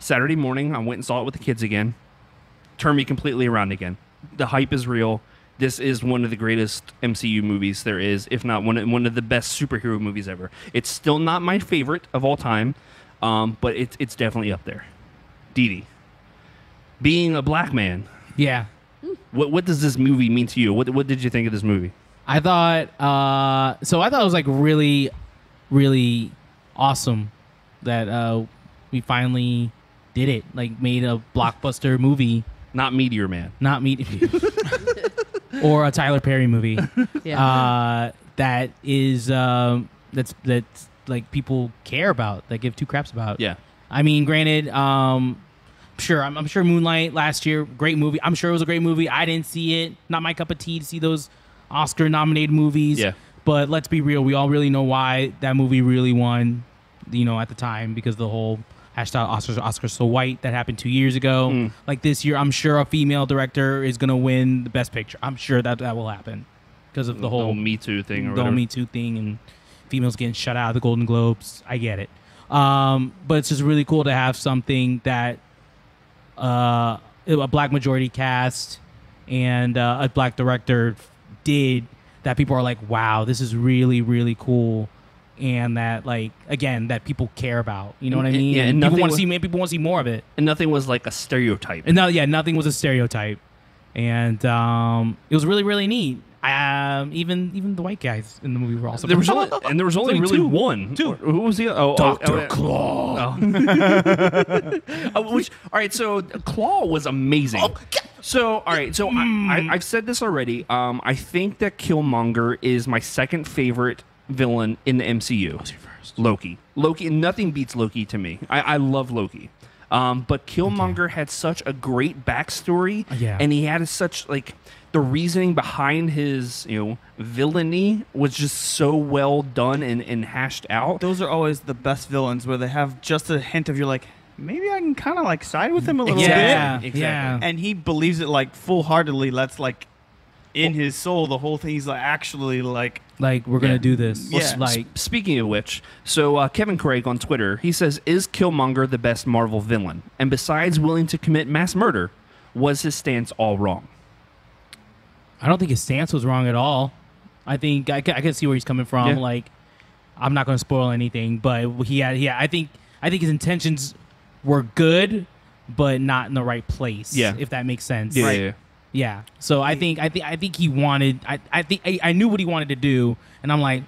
Saturday morning, I went and saw it with the kids again. Turned me completely around again. The hype is real. This is one of the greatest MCU movies there is, if not one of the best superhero movies ever. It's still not my favorite of all time, but it's definitely up there. Didi, being a black man, what does this movie mean to you? What did you think of this movie? I thought it was really really awesome that we finally did it. Like, made a blockbuster movie. Not Meteor Man. Not Meteor. Or a Tyler Perry movie. Yeah. That is that's like people care about, that give two craps about. Yeah. I mean, granted, sure, I'm sure Moonlight last year, great movie. I'm sure it was a great movie. I didn't see it. Not my cup of tea to see those Oscar-nominated movies. Yeah. But let's be real. We all really know why that movie really won, at the time, because the whole hashtag Oscars so white that happened 2 years ago. Like this year, I'm sure a female director is going to win the Best Picture. I'm sure that will happen because of the whole Me Too thing. Or the whole Me Too thing and females getting shut out of the Golden Globes. I get it. But it's just really cool to have something that a black majority cast and a black director did that people are like, wow, this is really, really cool. And that, like, again, that people care about. You know what I mean? Yeah, and people want to see more of it. And nothing was like a stereotype. And nothing was a stereotype. And it was really, really neat. Even the white guys in the movie were awesome. There was only really two. one. Two. Who was the other? Dr. Claw. All right, so Claw was amazing. So, all right, so I've said this already. I think that Killmonger is my second favorite villain in the MCU. What's your first? Loki. Nothing beats Loki to me. I love Loki. But Killmonger had such a great backstory, and he had such, like, the reasoning behind his, villainy was just so well done and hashed out. Those are always the best villains, where they have just a hint of, you're like, maybe I can kind of like side with him a little bit. Exactly. Yeah. And he believes it like full-heartedly. That's like in his soul. The whole thing. He's like actually like we're gonna do this. Yeah. Like, speaking of which, so Kevin Craig on Twitter, he says, "Is Killmonger the best Marvel villain? And besides willing to commit mass murder, was his stance all wrong?" I don't think his stance was wrong at all. I think I can see where he's coming from. Yeah. Like, I'm not going to spoil anything, but I think his intentions were good, but not in the right place. Yeah. If that makes sense. Yeah, Right. Yeah. So I think he wanted. I knew what he wanted to do, and I'm like,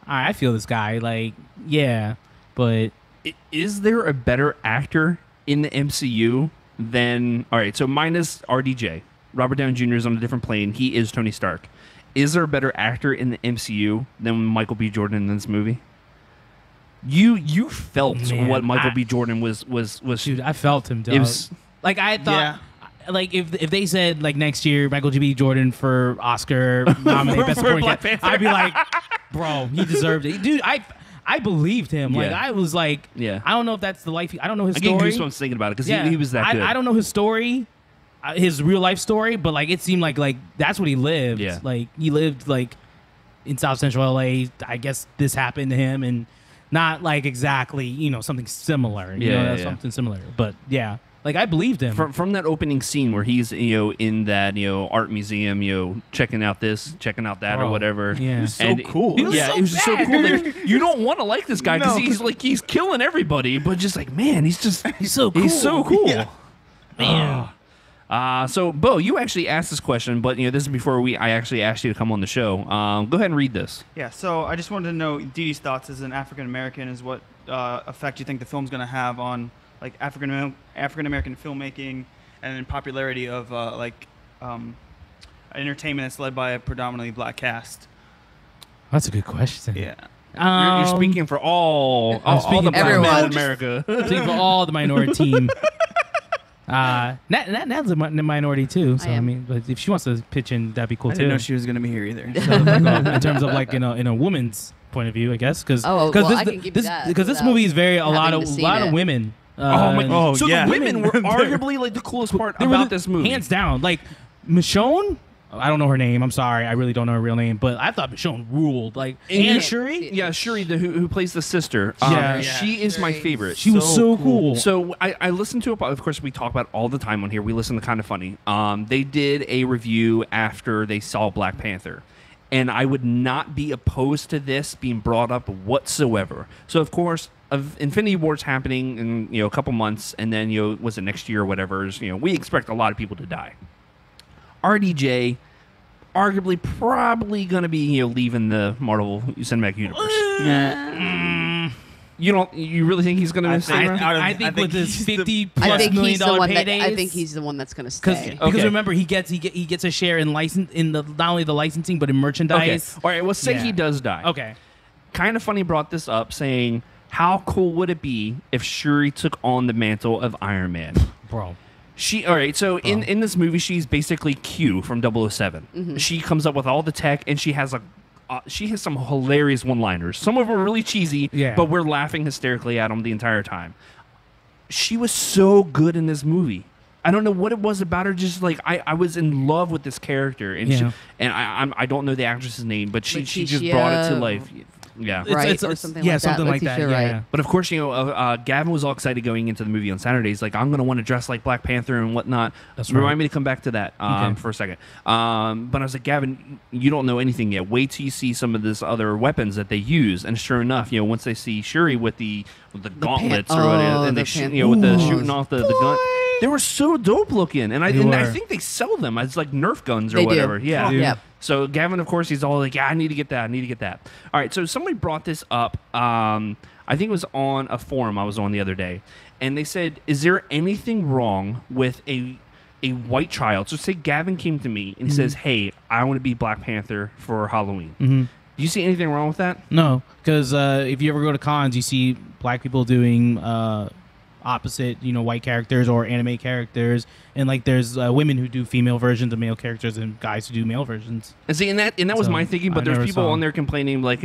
all right, I feel this guy. Like, yeah, but Is there a better actor in the MCU than? All right, so minus RDJ. Robert Downey Jr. is on a different plane. He is Tony Stark. Is there a better actor in the MCU than Michael B. Jordan in this movie? You felt what Michael B. Jordan was. dude, I felt him. Dog. Like, I thought. Yeah. Like, if they said, like, next year Michael B. Jordan for Oscar nominated Best Supporting Actor, I'd be like, bro, he deserved it, dude. I believed him. Like, I was like, I don't know if that's the life. I don't know his story. I get goosebumps thinking about it because he was that good. I don't know his story. His real life story, but like it seemed like that's what he lived. Yeah. Like he lived like in South Central LA. I guess this happened to him, and not like exactly something similar. Something similar. But yeah, like I believed him from that opening scene where he's in that art museum checking out this, checking out that, or whatever. Yeah, he's so cool. It was so cool. Like, you don't want to like this guy because he's killing everybody, but just like, man, he's so cool. He's so cool. Yeah. Man. So, Bo, you actually asked this question, but this is before I actually asked you to come on the show. Go ahead and read this. Yeah, so I just wanted to know Didi's thoughts as an African American, is what effect you think the film's going to have on like African American filmmaking and in popularity of entertainment that's led by a predominantly black cast. That's a good question. Yeah. You're speaking for all the black men in America. Speaking for all the minority team. Nat's a minority too, so I mean, but if she wants to pitch in, that'd be cool I too. didn't know she was going to be here either. So, in terms of like in a woman's point of view, I guess, because this movie is a lot of women. So the women were arguably like the coolest part about this movie, hands down. Like Michonne. I don't know her name. I'm sorry. I really don't know her real name. But I thought Michonne ruled. Like, and Shuri? Yeah, Shuri, who plays the sister. She is my favorite. She was so cool. So I listened to it. Of course, we talk about it all the time on here. We listen to Kind of Funny. They did a review after they saw Black Panther. And I would not be opposed to this being brought up whatsoever. So, of course, Infinity War's happening in a couple months. And then, was it next year or whatever? We expect a lot of people to die. RDJ, arguably, probably going to be leaving the Marvel Cinematic Universe. You really think he's going to stay around? I think with his $50+ million paydays. I think he's the one that's going to stay. Because remember, he gets a share in not only the licensing but in merchandise. Okay. All right. Well, say he does die. Okay. Kind of funny brought this up, saying how cool would it be if Shuri took on the mantle of Iron Man, bro. All right, so in this movie, she's basically Q from 007. Mm-hmm. She comes up with all the tech, and she has some hilarious one-liners. Some of them are really cheesy, but we're laughing hysterically at them the entire time. She was so good in this movie. I don't know what it was about her. Just like I was in love with this character, and I don't know the actress's name, but she just brought it to life. Yeah, or something like that. Something like that. Yeah. But of course, Gavin was all excited going into the movie on Saturdays. Like, I'm going to want to dress like Black Panther and whatnot. That's right. Remind me to come back to that for a second. But I was like, Gavin, you don't know anything yet. Wait till you see some of this other weapons that they use. And sure enough, once they see Shuri with the gauntlets or whatever, and they with the shooting off the gun. They were so dope looking, and I think they sell them as like Nerf guns or whatever. Do. Yeah. Yep. So Gavin, of course, he's all like, "Yeah, I need to get that. All right. So somebody brought this up. I think it was on a forum I was on the other day, and they said, "Is there anything wrong with a white child?" So say Gavin came to me and says, "Hey, I want to be Black Panther for Halloween." Mm-hmm. Do you see anything wrong with that? No, because if you ever go to cons, you see black people doing opposite, white characters or anime characters, and like there's women who do female versions of male characters and guys who do male versions. And see, and that was my thinking, but there's people on there complaining like,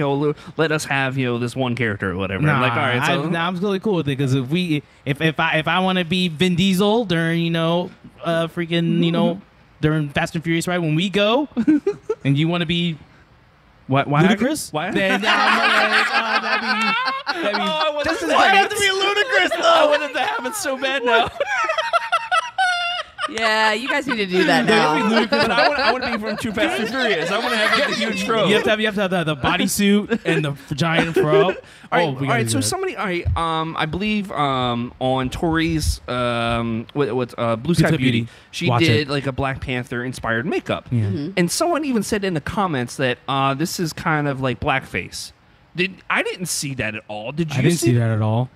let us have this one character or whatever. Nah, I'm like, all right, so I'm really cool with it because if I want to be Vin Diesel during during Fast and Furious ride when we go, and you want to be ludicrous? Why? Then that'd be I have to be ludicrous though. I wanted to have it so bad now. Yeah, you guys need to do that now. I want to be from Too Fast and Furious. I want to have like, the huge throw. You have to have the bodysuit and the giant fro. All right. So somebody, I believe on Tori's Blue Sky Beauty, she did like a Black Panther inspired makeup, and someone even said in the comments that this is kind of like blackface. I didn't see that at all. Did you? I didn't see that at all.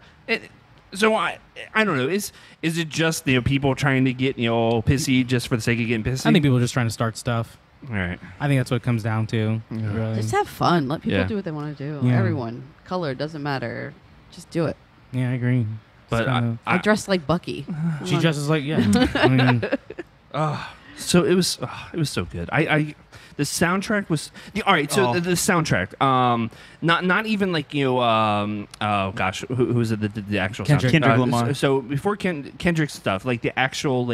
So I don't know. Is it just people trying to get pissy just for the sake of getting pissy? I think people are just trying to start stuff. All right. I think that's what it comes down to. Yeah. Really. Just have fun. Let people do what they want to do. Yeah. Everyone, color doesn't matter. Just do it. Yeah, I agree. But I dressed like Bucky. She dresses like I mean, so it was so good. The soundtrack was all right. So the soundtrack, not even like oh gosh, who was it? The actual Kendrick Lamar. So before Kendrick's stuff, like the actual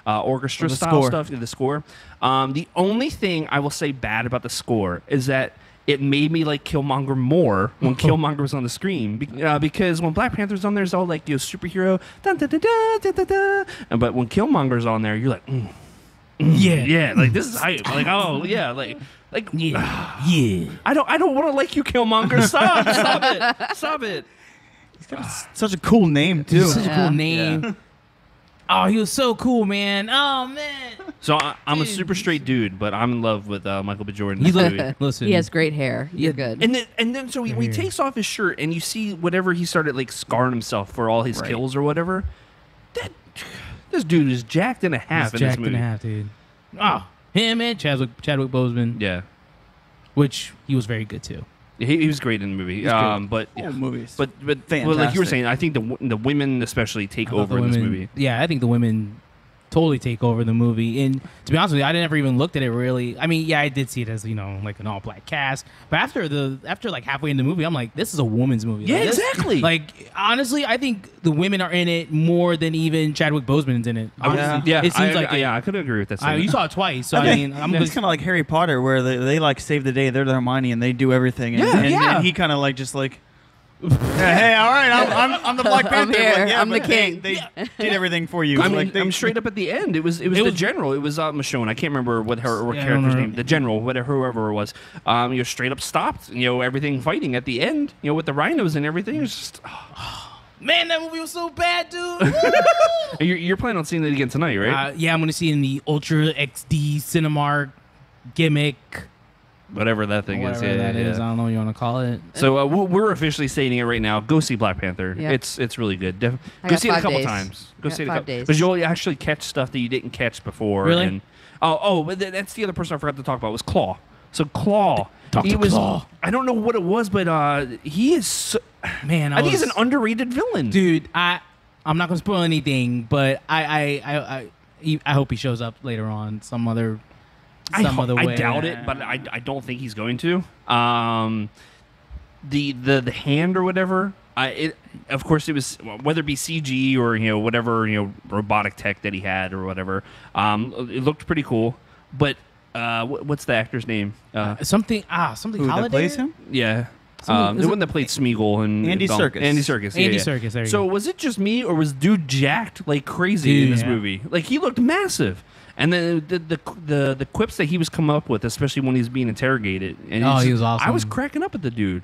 orchestra style stuff, the score. The only thing I will say bad about the score is that it made me like Killmonger more when Killmonger was on the screen because when Black Panther's on there, it's all like superhero, dun, dun, dun, dun, dun, dun, dun. But when Killmonger's on there, you're like. Yeah, like this is hype. Like, oh yeah, like yeah. I don't want to like you, Killmonger. Stop it. He's got such a cool name too. Such a cool name. Yeah. Oh, he was so cool, man. Oh man. So I'm a super straight dude, but I'm in love with Michael B. Jordan. Listen, he has great hair. You're good. And then so he takes off his shirt, and you see whatever he started like scarring himself for all his kills or whatever. This dude is jacked in a half in this movie. Jacked in a half, dude. Oh, him and Chadwick Boseman. Yeah. Which he was very good too. He was great in the movie. But movies. But like you were saying, I think the women especially take over in this movie. Yeah, I think the women totally take over the movie. And to be honest with you, I never even looked at it really. I mean, yeah, I did see it as like an all black cast. But after like halfway in the movie, I'm like, this is a woman's movie. Yeah, like, exactly. Like honestly, I think the women are in it more than even Chadwick Boseman's in it. Honestly. Yeah, it seems I could agree with that. You saw it twice, so I mean, it's kind of like Harry Potter, where they like save the day. They're the Hermione, and they do everything. And he kind of like just like. Hey, all right, I'm the Black Panther. I'm the king. They did everything for you. I mean, I'm straight up at the end. It was the general. It was Michonne. I can't remember what her character's name. The general, whoever it was. Straight up stopped. Everything fighting at the end. With the rhinos and everything. It was just. Man, that movie was so bad, dude. You're planning on seeing it again tonight, right? Yeah, I'm going to see it in the Ultra XD Cinemark gimmick. Whatever that thing is. Whatever that is. I don't know what you want to call it. So we're officially stating it right now. Go see Black Panther. Yep. It's really good. Go see it a couple times. Go see it 5 days. because you'll actually catch stuff that you didn't catch before. Really? And, but that's the other person I forgot to talk about was Claw. So Claw. Dr. Claw. I don't know what it was, but he is. Man, I think he's an underrated villain. Dude, I'm not gonna spoil anything, but I hope he shows up later on some other way. I doubt it, but I don't think he's going to. The hand or whatever. Of course, it was whether it be CG or whatever robotic tech that he had or whatever. It looked pretty cool, but what's the actor's name? Something Who Holiday that plays him? Yeah. The one that played Smeagol and Andy Serkis. Andy Serkis. Andy yeah. Serkis. There you So go. was it just me, or was dude jacked like crazy in this movie? Like he looked massive, and then the quips that he was coming up with, especially when he was being interrogated. And he was awesome. I was cracking up at the dude.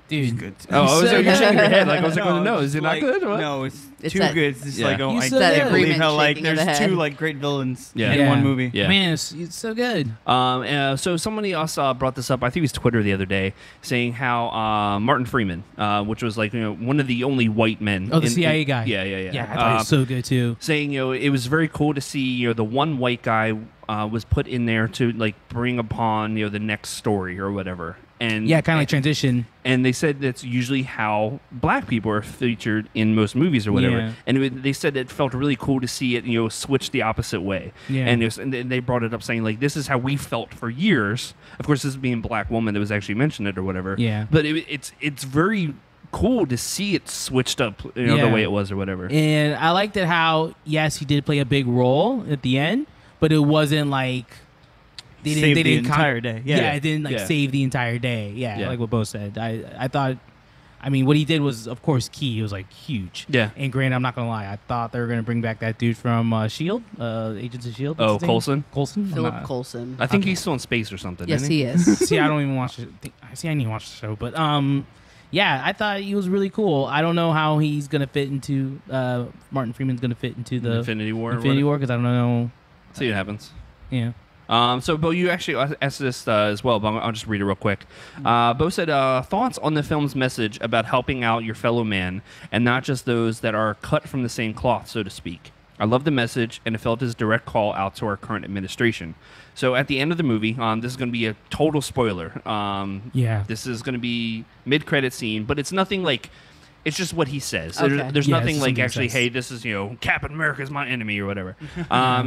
Dude, Good. Oh, so you're shaking your head like I was like, No, no, is it not like, good? What? No, it's It's too that- good. It's just Yeah. like, oh, You I said that can't believe agreement how like shaking of there's the head. two like great villains Yeah. in one movie. Yeah. Man, it's so good. So somebody else brought this up. I think it was Twitter the other day, saying how Martin Freeman, which was like one of the only white men. Oh, the CIA guy. Yeah. Yeah, I thought he was so good too. Saying it was very cool to see the one white guy was put in there to like bring upon the next story or whatever. And Yeah, kind of like transition. And they said that's usually how black people are featured in most movies or whatever. Yeah. And they said it felt really cool to see it, switch the opposite way. Yeah. And they brought it up saying, like, this is how we felt for years. Of course, this being Black Woman that was actually mentioned it or whatever. Yeah. But it's very cool to see it switched up, the way it was or whatever. And I liked it how, yes, he did play a big role at the end, but it wasn't like they Saved didn't the entire day. Yeah. it didn't Yeah. save the entire day. Yeah, Yeah. like what Bo said. I thought, I mean, what he did was, of course, key. It was like huge. Yeah. And granted, I'm not gonna lie, I thought they were gonna bring back that dude from Shield, Agents of Shield. Oh, What's his name? Coulson? Coulson. I'm Philip not- Coulson. I think he's still in space or something. Yes, isn't he is. See, I don't even watch it. I need to watch the show, but yeah, I thought he was really cool. I don't know how he's gonna fit into Martin Freeman's gonna fit into the Infinity War. Infinity War, because I don't know. See what happens. Yeah. So, Bo, you actually asked this as well, but I'll just read it real quick. Bo said, thoughts on the film's message about helping out your fellow man and not just those that are cut from the same cloth, so to speak. I love the message, and it felt as a direct call out to our current administration. So at the end of the movie, this is going to be a total spoiler. Yeah. This is going to be mid-credit scene, but it's nothing like... It's just what he says. Okay. There's Yeah, nothing it's like something he actually, says. hey, this is, Captain America's my enemy or whatever.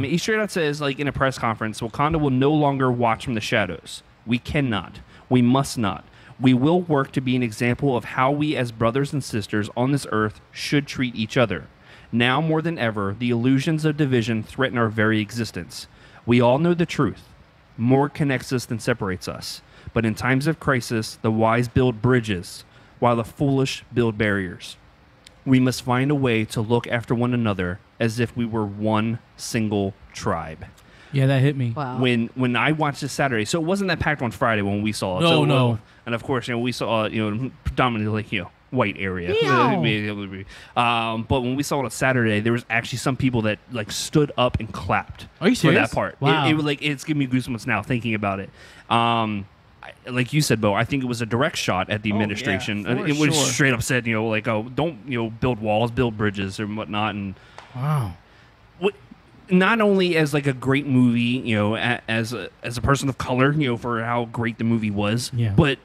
He straight out says, like in a press conference, Wakanda will no longer watch from the shadows. We cannot. We must not. We will work to be an example of how we as brothers and sisters on this earth should treat each other. Now more than ever, the illusions of division threaten our very existence. We all know the truth. More connects us than separates us. But in times of crisis, the wise build bridges, while the foolish build barriers. We must find a way to look after one another as if we were one single tribe. Yeah, that hit me. Wow. When I watched this Saturday, so it wasn't that packed on Friday when we saw it. No, so, no. And of course, we saw predominantly white area. But when we saw it on Saturday, there was actually some people that like stood up and clapped. Are you for serious? that part? Wow. It was like it's giving me goosebumps now thinking about it. Like you said, Bo, I think it was a direct shot at the administration. yeah, for It was sure. straight up said, don't build walls, build bridges or whatnot. And Wow. not only as like a great movie, as a person of color, for how great the movie was, Yeah. but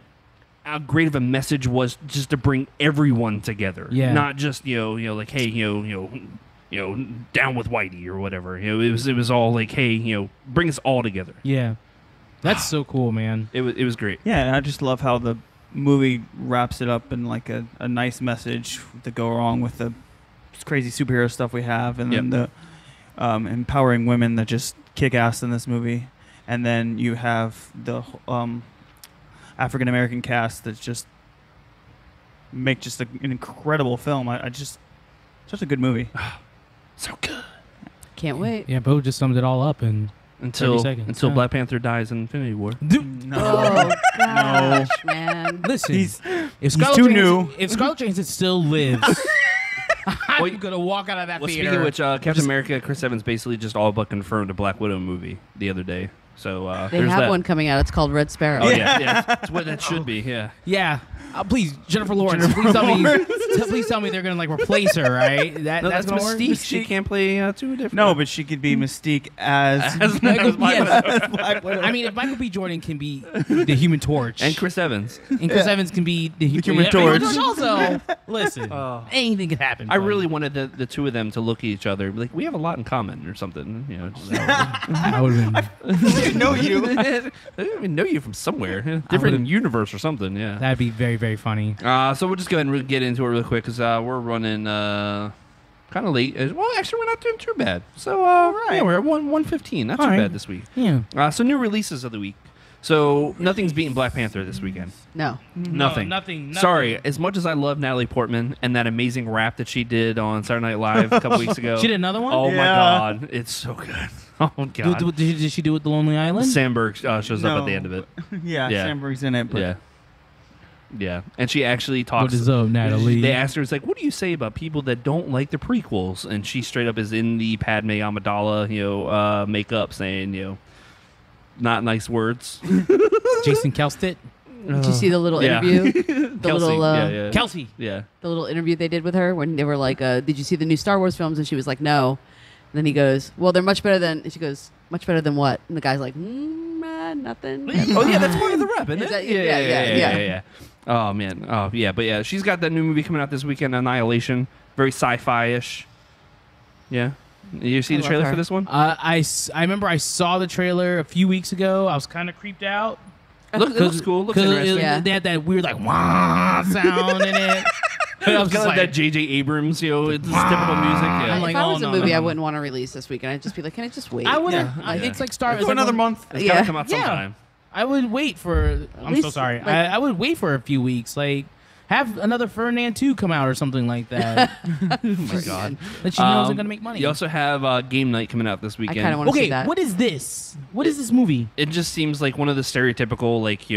how great of a message was just to bring everyone together. Yeah. Not just like, hey, down with Whitey or whatever. It was all like, hey, bring us all together. Yeah. That's so cool, man. It was great. Yeah, and I just love how the movie wraps it up in like a nice message to go along with the crazy superhero stuff we have, and then the empowering women that just kick ass in this movie, and then you have the African American cast that just make just an incredible film. I just such a good movie. So good. Can't wait. Yeah, Bo just summed it all up in 30 seconds. Until Yeah. Black Panther dies in Infinity War. No. Oh gosh, man. Listen, He's if Scarlett too Johansson- new. If Scarlett Johansson still lives, I'm gonna walk out of that Well, theater. speaking of which, Captain America, Chris Evans basically just all but confirmed a Black Widow movie the other day. So they there's have that. one coming out. It's called Red Sparrow. Oh yeah, that's what that should be. Yeah. Yeah. Please, Jennifer Lawrence. Please tell me they're gonna like replace her, right? No, that's gonna work? Mystique. She can't play two different. No, but she could be Mystique as Michael, I mean, if Michael B. Jordan can be the Human Torch, and Chris Evans, Evans can be the Human Torch. Also, listen, anything can happen. I really wanted the two of them to look at each other, and be like, we have a lot in common, or something. You know, just, I would have been. I know you. I know you from somewhere, different universe or something. Yeah, That'd be very, very funny. So we'll just go ahead and get into it real quick because we're running kind of late. Well, actually, we're not doing too bad. So yeah, we're at 1:15. Not too bad this week. Yeah. So new releases of the week. So nothing's beating Black Panther this weekend. No. Nothing. Nothing. Sorry. As much as I love Natalie Portman and that amazing rap that she did on Saturday Night Live a couple weeks ago. She did another one? Oh, my God. It's so good. Oh, God. Did she do it with The Lonely Island? Sandberg shows up at the end of it. Yeah, Sandberg's in it. But Yeah. And she actually talks. What is up, Natalie? They asked her, it's like, what do you say about people that don't like the prequels? And she straight up is in the Padme Amidala, makeup saying, not nice words. Jason Kelstead? Did you see the little interview? Kelsey. Kelsey. Yeah. The little interview they did with her when they were like, did you see the new Star Wars films? And she was like, no. And then he goes, well, they're much better than, and she goes, much better than what? And the guy's like, nothing. Oh, yeah, that's part of the rap, isn't it? Yeah. Oh, man. Oh, yeah. But, yeah, she's got that new movie coming out this weekend, Annihilation. Very sci-fi-ish. Yeah. You see the trailer for this one? I remember I saw the trailer a few weeks ago. I was kind of creeped out. It looks cool. Looks interesting. Yeah. They had that weird, like, wah sound in it. I was kind of like that J.J. Abrams, it's typical music. Yeah. I'm like, if I was oh, a no, movie, no. I wouldn't want to release this weekend. I'd just be like, can I just wait? I would. Yeah. It's like Star Wars. For another month. It's got to come out sometime. I would wait for. I'm so sorry. like- I would wait for a few weeks. Like, have another Ferdinand 2 come out or something like that. Oh, my God. That she knows they're gonna make money. You also have Game Night coming out this I weekend. kind of want to see Okay, that. what is this? What is this movie? It just seems like one of the stereotypical, like,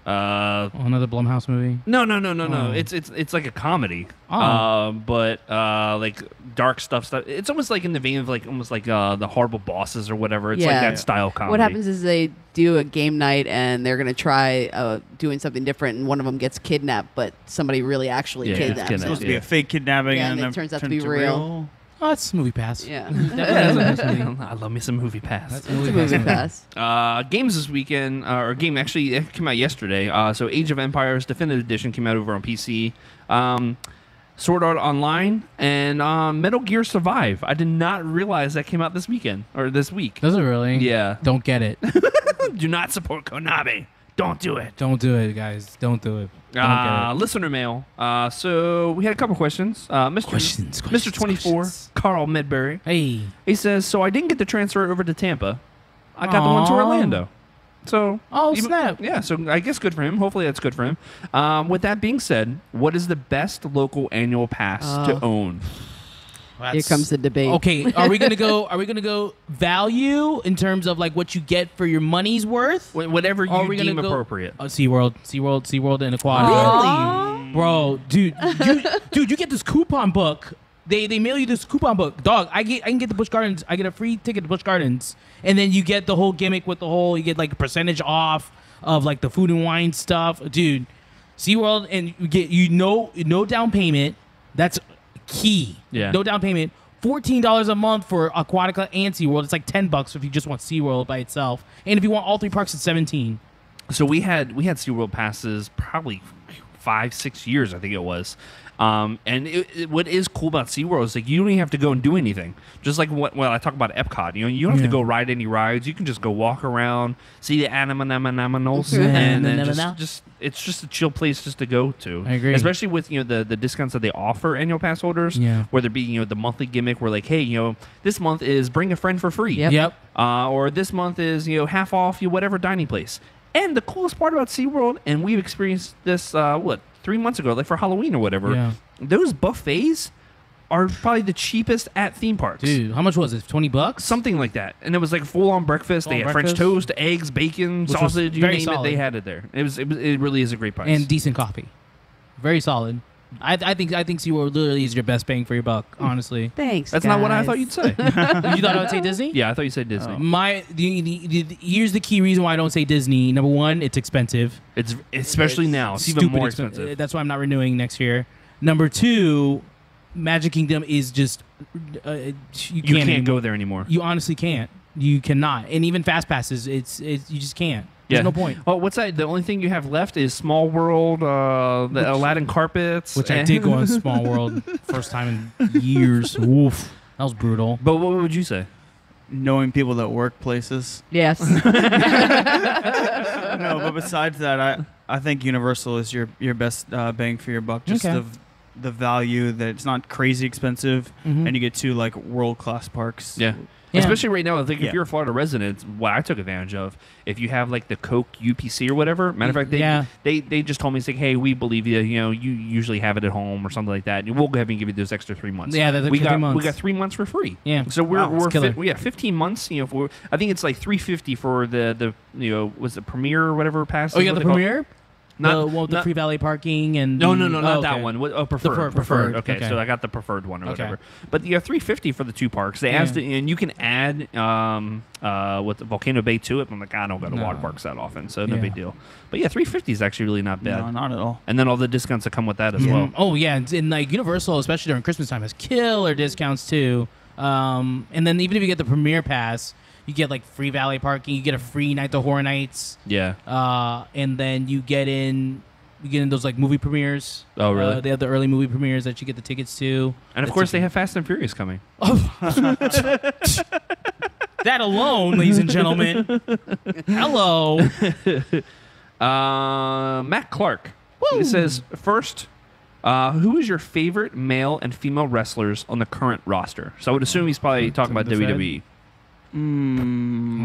Another Blumhouse movie. No. Oh. It's like a comedy. Oh. But like dark stuff. It's almost like in the vein of like almost like the Horrible Bosses or whatever. It's like Yeah. that style comedy. What happens is they do a game night and they're going to try doing something different, and one of them gets kidnapped, but somebody really actually Yeah, kidnaps it's him. kidnapped. Supposed to be a fake kidnapping, Yeah, and and it turns out to be real. Oh, it's Movie Pass. Yeah. I love me some Movie Pass. It's a movie pass. Games this weekend, or game actually it came out yesterday. So Age of Empires Definitive Edition came out over on PC. Sword Art Online and Metal Gear Survive. I did not realize that came out this weekend or this week. Does it really? Yeah. Don't get it. Do not support Konami. Don't do it. Don't do it, guys. Don't do it. Don't get it. Listener mail. So we had a couple questions. Mr. 24, Carl Medbury. Hey. He says, so I didn't get the transfer over to Tampa. I got the one to Aw. Orlando. So snap. Yeah, so I guess good for him. Hopefully that's good for him. With that being said, what is the best local annual pass to own? Here comes the debate. Okay, are we gonna go value in terms of like what you get for your money's worth? Whatever Or are you we gonna deem go- appropriate. SeaWorld, and Aquatic. Really? Bro, dude, you get this coupon book. They mail you this coupon book. Dog, I can get the Busch Gardens. I get a free ticket to Busch Gardens, and then you get the whole gimmick with you get like a percentage off of like the food and wine stuff, dude. SeaWorld, and you get no down payment. That's key. Yeah. No down payment. $14 a month for Aquatica and SeaWorld. It's like $10 if you just want SeaWorld by itself, and if you want all three parks, it's $17. So we had SeaWorld passes probably 5-6 years, I think it was. And what is cool about SeaWorld is like you don't even have to go and do anything. Just like what I talk about Epcot, you don't have to go ride any rides. You can just go walk around, see the animals, and then just it's just a chill place just to go to. I agree. Especially with the discounts that they offer annual pass holders. Yeah. Whether it be the monthly gimmick where like, hey, this month is bring a friend for free. Yep. Or this month is half off whatever dining place. And the coolest part about SeaWorld, and we've experienced this 3 months ago, like for Halloween or whatever. Yeah. Those buffets are probably the cheapest at theme parks. Dude, how much was it? $20? Something like that. And it was like full on breakfast. They had French toast, eggs, bacon, Which was sausage, you very name it, solid. they had it there. It really is a great price. And decent coffee. Very solid. I think SeaWorld literally is your best bang for your buck, honestly. Thanks. That's guys. not what I thought you'd say. You thought I would say Disney? Yeah, I thought you said Disney. Here's the key reason why I don't say Disney. Number one, it's expensive. It's especially now. It's even more expensive. That's why I'm not renewing next year. Number two, Magic Kingdom is just you can't go there anymore. You honestly can't. You cannot. And even fast passes, it's you just can't. There's no point. Oh, what's that? The only thing you have left is Small World, the Aladdin carpets. Which I did go on Small World first time in years. Oof. That was brutal. But what would you say? Knowing people that work places. Yes. No, but besides that, I think Universal is your best bang for your buck. Just the value that it's not crazy expensive, and you get two like world-class parks. Yeah. Especially right now, I think if you're a Florida resident, what I took advantage of, if you have like the Coke UPC or whatever. Matter of fact, they just told me, like, hey, we believe you. You know, you usually have it at home or something like that. And we'll go ahead and give you those extra 3 months. Yeah, we got 3 months for free. Yeah. So we have 15 months. You know, I think it's like $350 for the was it Premier or whatever pass. Oh, you got the Premier. The free valet parking and not that one. Preferred. Okay, okay, so I got the preferred one or okay. whatever. But you have $350 for the two parks. They asked, and you can add with the Volcano Bay to it. I'm like, I don't go to water parks that often, so no big deal. But yeah, $350 is actually really not bad. No, not at all. And then all the discounts that come with that as well. Oh yeah, and like Universal, especially during Christmas time, has killer discounts too. And then even if you get the Premier Pass, you get like free valet parking. You get a free night to Horror Nights. Yeah. And then you get in those like movie premieres. Oh really? They have the early movie premieres that you get the tickets to. And of course, they have Fast and Furious coming. That alone, ladies and gentlemen. Hello. Matt Clark. It says first. Who is your favorite male and female wrestlers on the current roster? So I would assume he's probably talking about WWE. I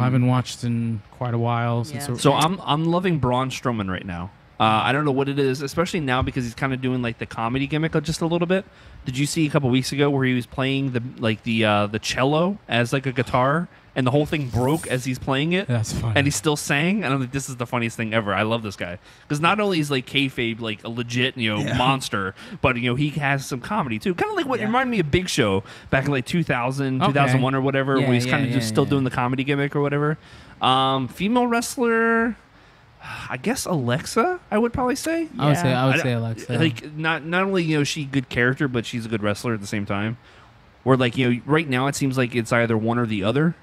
haven't watched in quite a while since. So I'm loving Braun Strowman right now. I don't know what it is, especially now because he's kind of doing like the comedy gimmick just a little bit. Did you see a couple weeks ago where he was playing the cello as like a guitar, and the whole thing broke as he's playing it? That's funny. And he still sang. And I'm like, this is the funniest thing ever. I love this guy because not only is like kayfabe like a legit monster, but he has some comedy too. Kind of like what reminded me of Big Show back in like 2000, 2001 or whatever, where he's kind of just still doing the comedy gimmick or whatever. Female wrestler. I guess Alexa, I would probably say. I would say Alexa. Like not only is she a good character, but she's a good wrestler at the same time. Where like right now it seems like it's either one or the other.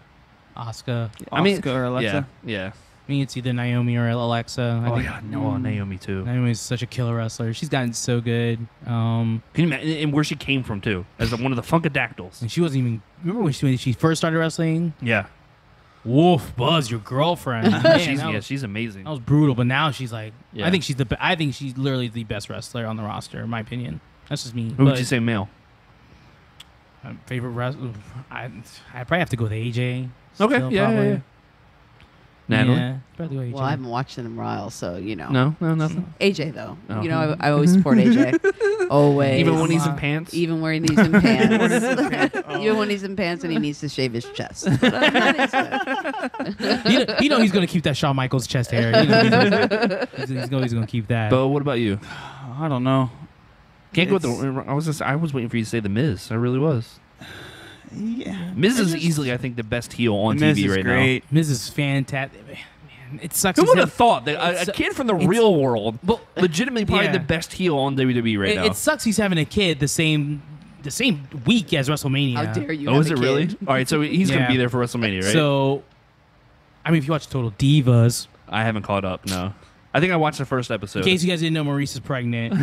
Asuka. Or Alexa. Yeah. I mean, it's either Naomi or Alexa. Naomi too. Naomi's such a killer wrestler. She's gotten so good. Can you imagine, and where she came from too, as one of the Funkadactyls. And she wasn't even. Remember when she first started wrestling? Yeah. Woof, Buzz, your girlfriend. Man, she's amazing. That was brutal, but now she's like, yeah. I think she's literally the best wrestler on the roster, in my opinion. That's just me. Who would you say male? Favorite wrestler? I probably have to go with AJ. Okay, still, yeah. Natalie? Yeah, probably go AJ. Well, I haven't watched it in a while, so No, nothing. AJ though, Oh. I always support AJ. Always. Even when he's in pants. Even when he's in pants. Even when he's in pants and he needs to shave his chest. But other than that, he's he's going to keep that Shawn Michaels chest hair. He's going to keep that. But what about you? I don't know. Can't go with the. I was waiting for you to say the Miz. I really was. Yeah, Miz is easily, I think, the best heel on Miz TV is right great. now. Miz is fantastic. Man, it sucks. Who would have thought that a kid from the real world, legitimately probably the best heel on WWE right now? It sucks he's having a kid the same week as WrestleMania. how dare you? Oh, have is a it kid. really? All right, so he's going to be there for WrestleMania, right? So, I mean, if you watch Total Divas, I haven't caught up. No, I think I watched the first episode. in case you guys didn't know, Maurice is pregnant.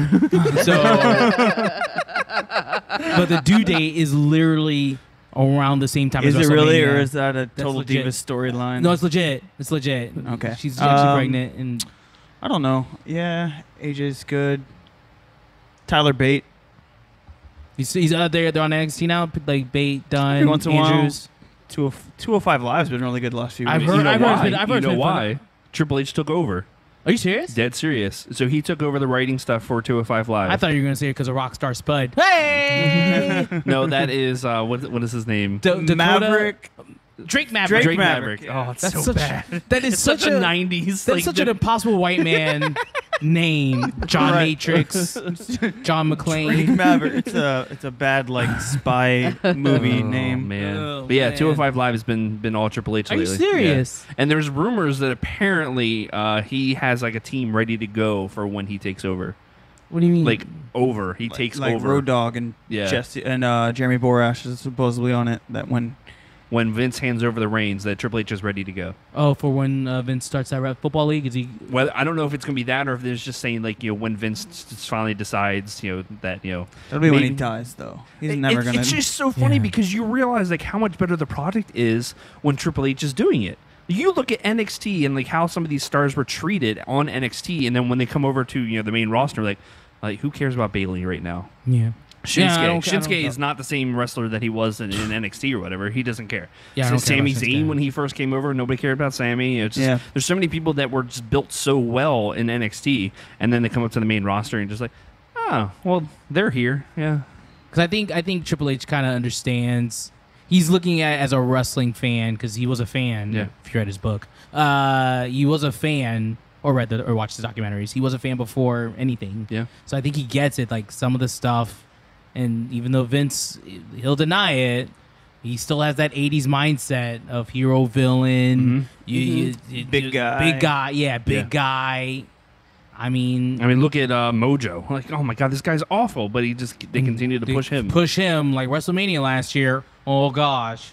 But the due date is literally around the same time as WrestleMania. Is it really, or is that a Total legit. Divas storyline? No, it's legit. It's legit. Okay. She's actually pregnant, and I don't know. Yeah, AJ's good. Tyler Bate. he's out there. They're on NXT now. Like Bate, Dunn, Every once in a while. Andrews. 205 Live's been really good the last few I've weeks. heard- You know I've why? heard You it's know been why? fun. Triple H took over. Are you serious? Dead serious. So he took over the writing stuff for 205 Live. I thought you were going to say it because of Rockstar Spud. Hey! No, that is what is his name? Maverick. Drake Maverick. Drake Maverick. Maverick. Oh, it's That's so such, bad. That is It's such such a a 90s. That's such an impossible white man name. John Matrix, John McClane. Maverick. It's a bad like spy movie name. Man. Oh, but yeah, man. 205 Live has been all Triple H Are you lately. serious? Yeah. And there's rumors that apparently he has like a team ready to go for when he takes over. What do you mean? Like over, he takes like over. Road Dogg and Jesse and Jeremy Borash is supposedly on it. That when Vince hands over the reins, that Triple H is ready to go. Oh, for when Vince starts that football league? Is he? Well, I don't know if it's gonna be that or if there's just saying like when Vince finally decides that that'll be when he dies though. He's never gonna. It's just so funny because you realize like how much better the product is when Triple H is doing it. You look at NXT and like how some of these stars were treated on NXT, and then when they come over to the main roster, like who cares about Bayley right now? Yeah. Shinsuke is not the same wrestler that he was in NXT or whatever. He doesn't care. Yeah, Sami Zayn, when he first came over, nobody cared about Sami. There's so many people that were just built so well in NXT, and then they come up to the main roster and just like, oh, well, they're here. Yeah. Because I think Triple H kind of understands. He's looking at it as a wrestling fan because he was a fan. Yeah. If you read his book, he was a fan or watched the documentaries. He was a fan before anything. Yeah. So I think he gets it. Like some of the stuff. And even though Vince, he'll deny it, he still has that 80s mindset of hero, villain, big guy. Big guy. I mean, look at Mojo. Like, oh my God, this guy's awful, but they continue to push him. Push him like WrestleMania last year. Oh gosh,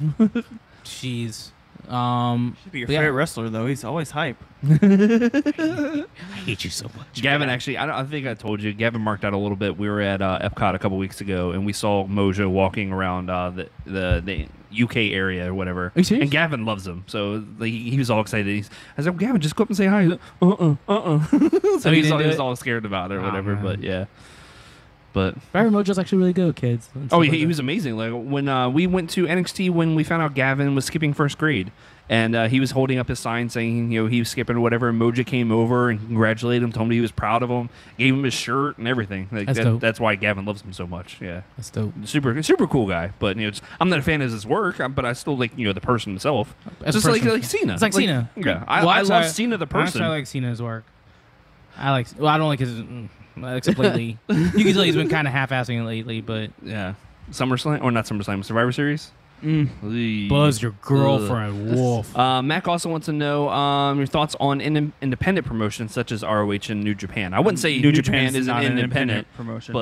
jeez. Should be your favorite wrestler though. He's always hype. I hate you so much. Gavin, actually, I think I told you. Gavin marked out a little bit. We were at Epcot a couple weeks ago, and we saw Mojo walking around the UK area or whatever. Are you serious? And Gavin loves him, so he was all excited. I said, Gavin, just go up and say hi. So he was all scared about it or whatever. Man. But yeah. But Byron Mojo's actually really good, kids. he was amazing. Like when we went to NXT, when we found out Gavin was skipping first grade, and he was holding up his sign saying he was skipping or whatever. And Mojo came over and congratulated him, told him he was proud of him, gave him his shirt and everything. Like dope. That's why Gavin loves him so much. Yeah, that's dope. Super cool guy. But I'm not a fan of his work, but I still like the person himself. Just like Cena. It's like Cena. Yeah, I love Cena the person. I like Cena's work. I don't like his. Except lately, you can tell he's been kind of half-assing it lately, but yeah, SummerSlam or not SummerSlam, Survivor Series. Buzz your girlfriend, wolf. Mac also wants to know your thoughts on independent promotions such as ROH and New Japan. I wouldn't say New Japan is an independent promotion,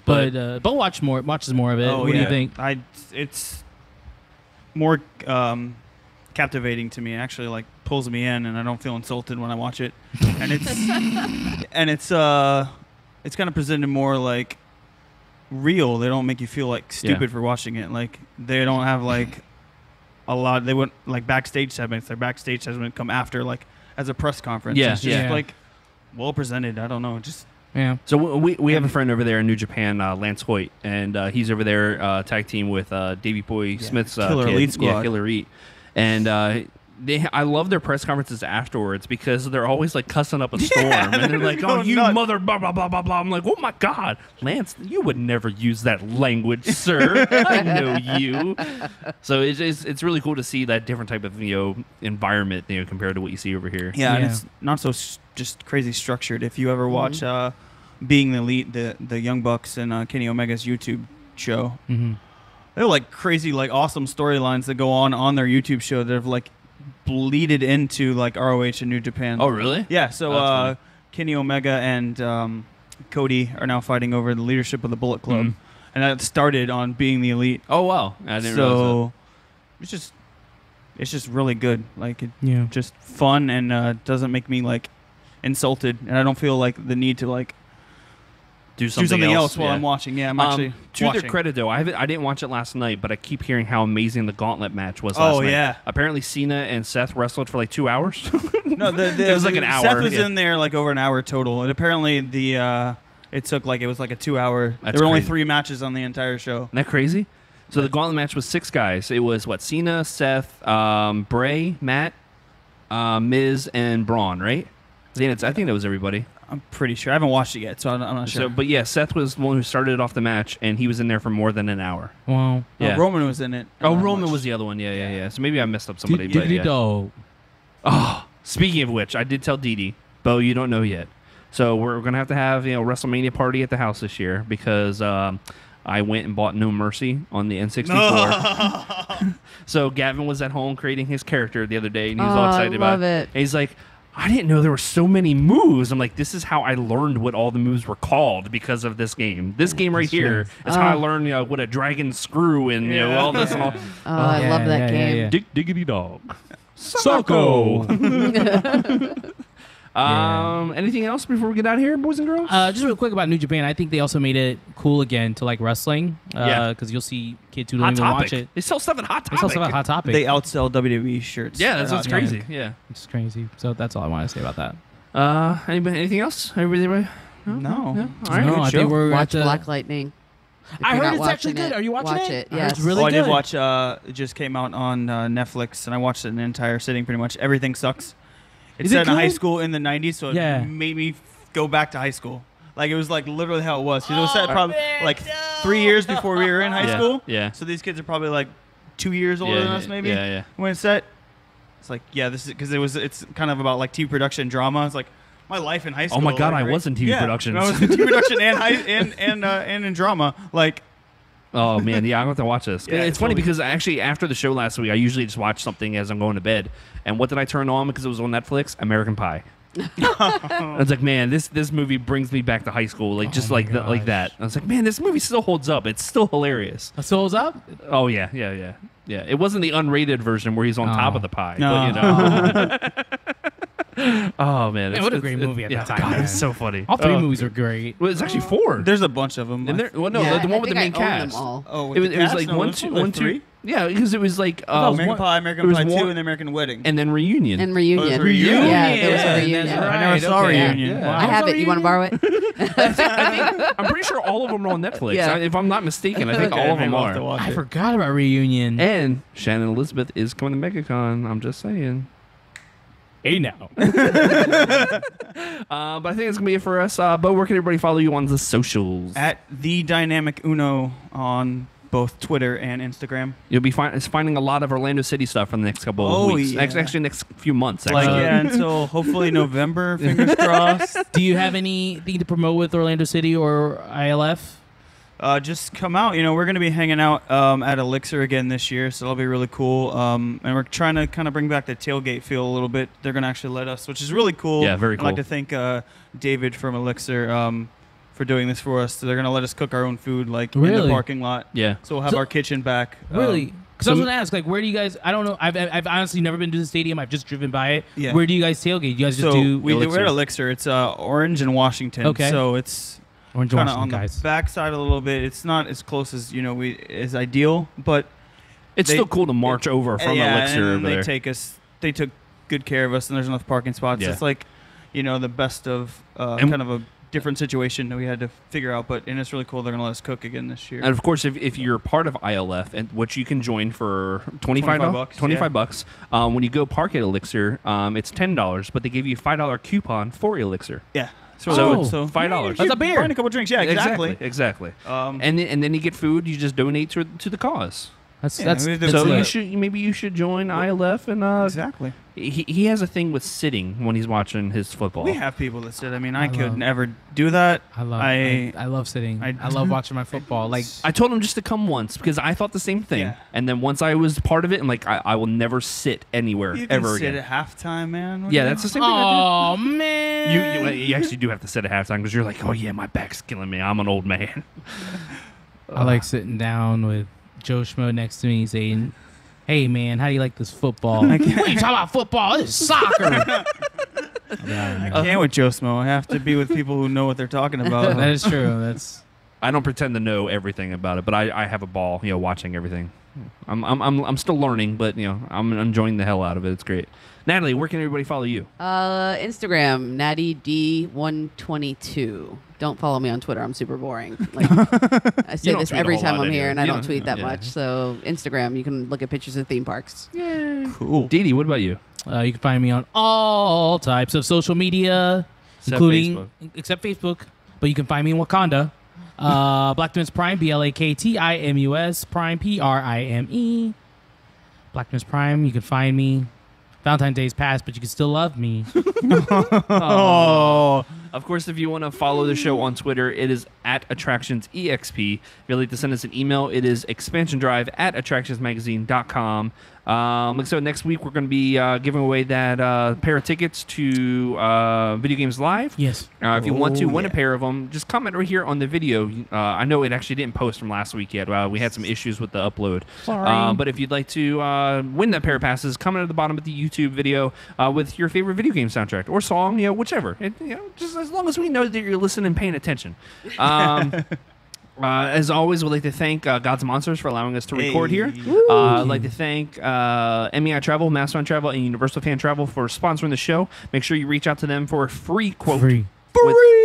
but Bo watches more of it. What do you think? It's more captivating to me. Actually, like pulls me in, and I don't feel insulted when I watch it. And it's kind of presented more like real. They don't make you feel like stupid for watching it. Like they don't have like a lot. They wouldn't like backstage segments. Their backstage segments come after like as a press conference. Yeah, it's just like well presented. I don't know. Just yeah. So we have a friend over there in New Japan, Lance Hoyt, and he's over there tag team with Davey Boy Smith's Killer kid. Elite Squad. Yeah, Killer Elite. And I love their press conferences afterwards because they're always like cussing up a storm, and they're like, "Oh, you mother blah blah blah blah blah." I'm like, "Oh my God, Lance, you would never use that language, sir. I know you." So it's really cool to see that different type of environment compared to what you see over here. Yeah, and it's not so just crazy structured. If you ever watch Being the Elite, the Young Bucks and Kenny Omega's YouTube show. Mm-hmm. They're like crazy, like awesome storylines that go on their YouTube show that have like bleeded into like ROH and New Japan. Oh, really? Yeah. So Kenny Omega and Cody are now fighting over the leadership of the Bullet Club, and that started on Being the Elite. Oh wow! I didn't realize that. It's just really good. Like just fun and doesn't make me like insulted, and I don't feel like the need to like. Do something else while I'm watching. Yeah, I'm actually to watching. their credit, though, I didn't watch it last night, but I keep hearing how amazing the Gauntlet match was last night. Oh, yeah. Apparently, Cena and Seth wrestled for like 2 hours. No, it was like an hour. Seth was in there like over an hour total, and apparently it took like it was like a 2 hour. There were only 3 matches on the entire show. Isn't that crazy? So the Gauntlet match was 6 guys. It was Cena, Seth, Bray, Matt, Miz, and Braun, right? I think that was everybody. I'm pretty sure. I haven't watched it yet, so I'm not sure. But yeah, Seth was the one who started off the match, and he was in there for more than an hour. Wow. Yeah. Roman was in it. Roman was the other one. Yeah. So maybe I messed up somebody. Didi dog. Oh, speaking of which, I did tell Didi, Bo, you don't know yet. So we're gonna have WrestleMania party at the house this year because I went and bought No Mercy on the N64. So Gavin was at home creating his character the other day, and he was all excited about it. And he's like, I didn't know there were so many moves. I'm like, this is how I learned what all the moves were called because of this game. This game right here is how I learned what a dragon screw and all this and all. I love that game. Diggity dog. Socko. Anything else before we get out of here, boys and girls? Just real quick about New Japan. I think they also made it cool again to like wrestling. Because you'll see kids who don't even watch it. They sell stuff at Hot Topic. They sell stuff at Hot Topic. They outsell WWE shirts. Yeah, that's what's crazy. Yeah, it's crazy. So that's all I want to say about that. Anything else? Everybody? No. All right. No, I think we're watch Black Lightning. I heard it's actually good. Are you watching it? Yes. It's really good. I did watch. It just came out on Netflix, and I watched it in an entire sitting. Pretty much everything sucks. It's set in high school in the 90s, so it made me go back to high school. Like, it was like literally how it was. It was set probably like 3 years before we were in high school. Yeah. So these kids are probably like 2 years older than us, maybe. Yeah. When it's set, it's like, this is because it's kind of about like TV production drama. It's like my life in high school. Oh my God, like, I was in TV production. I was in TV production and in drama. Like. Oh man, yeah, I'm gonna have to watch this. Yeah, it's funny because actually after the show last week, I usually just watch something as I'm going to bed. And what did I turn on because it was on Netflix? American Pie. I was like, man, this movie brings me back to high school, like like that. I was like, man, this movie still holds up. It's still hilarious. It still holds up? Oh yeah. It wasn't the unrated version where he's on top of the pie, no. But oh man, what a great movie at that time. God, it's so funny. All three movies are great. Well, it's actually 4. There's a bunch of them. And the one with the main cast. Oh, it was like one, two. Yeah, because it was like American Pie, American Pie 2, and American Wedding, and then Reunion. And Reunion. Yeah, there was a Reunion. I never saw Reunion. Yeah. I have it. You want to borrow it? I'm pretty sure all of them are on Netflix. Yeah. If I'm not mistaken, I think all of them are. I forgot about Reunion. And Shannon Elizabeth is coming to MegaCon. I'm just saying. Hey now. But I think it's gonna be it for us. But where can everybody follow you on the socials? At the Dynamic Uno on both Twitter and Instagram. You'll be finding a lot of Orlando City stuff for the next couple of weeks. Yeah. Actually, next few months. Actually. Until hopefully November. Fingers crossed. Do you have anything to promote with Orlando City or ILF? Just come out. We're going to be hanging out at Elixir again this year, so that'll be really cool. And we're trying to kind of bring back the tailgate feel a little bit. They're going to actually let us, which is really cool. Yeah, very cool. I'd like to thank David from Elixir for doing this for us. So they're going to let us cook our own food, in the parking lot. Yeah. So we'll have our kitchen back. Really? Because I was going to ask, where do you guys? I don't know. I've honestly never been to the stadium. I've just driven by it. Yeah. Where do you guys tailgate? You guys just do? We're at Elixir. It's Orange and Washington. Okay. So it's Orange kind of Washington, on guys. the backside a little bit. It's not as close as as ideal, but it's still cool to march over from Elixir and over they there. They took good care of us, and there's enough parking spots. Yeah. It's like, the best of kind of a different situation that we had to figure out, and it's really cool. They're gonna let us cook again this year. And of course, if you're part of ILF, and which you can join for $25, when you go park at Elixir, it's $10, but they give you a $5 coupon for Elixir. Yeah. So $5. That's a beer. Buying a couple drinks. Yeah, Exactly. And then you get food. You just donate to the cause. That's maybe you should join ILF and exactly. He has a thing with sitting when he's watching his football. We have people that sit. I mean, I could never do that. I love sitting. I love watching my football. Like, I told him just to come once because I thought the same thing. Yeah. And then once I was part of it, and I will never sit anywhere ever again. You sit at halftime, man. Yeah, that's the same thing. Oh man, you actually do have to sit at halftime because you're like, oh yeah, my back's killing me. I'm an old man. I like sitting down with Joe Schmo next to me saying, hey man, how do you like this football? What are you talking about football? This is soccer. I can't with Joe Smo. I have to be with people who know what they're talking about. That is true. I don't pretend to know everything about it, but I have a ball, watching everything. I'm still learning, but I'm enjoying the hell out of it. It's great. Natalie, where can everybody follow you? Instagram, NattyD122. Don't follow me on Twitter. I'm super boring. I say this every time I'm here, and I don't tweet that much. So Instagram, you can look at pictures of theme parks. Yeah. Cool. Didi, what about you? You can find me on all types of social media, except Facebook. But you can find me in Wakanda. Blacktimus Prime, BLAKTIMUS, Prime, PRIME. Blacktimus Prime, you can find me. Valentine's Day's passed, but you can still love me. Oh, Of course, if you want to follow the show on Twitter, it is at AttractionsEXP. If you'd like to send us an email, it is expansiondrive@attractionsmagazine.com. So next week we're going to be giving away that pair of tickets to Video Games Live. Yes. If you want to win a pair of them, just comment right here on the video. I know it actually didn't post from last week yet. We had some issues with the upload. Sorry. But if you'd like to win that pair of passes, comment at the bottom of the YouTube video with your favorite video game soundtrack or song, whichever. Just as long as we know that you're listening and paying attention. As always, we'd like to thank Gods and Monsters for allowing us to record here. I'd like to thank MEI Travel, Mastodon Travel, and Universal Fan Travel for sponsoring the show. Make sure you reach out to them for a free quote.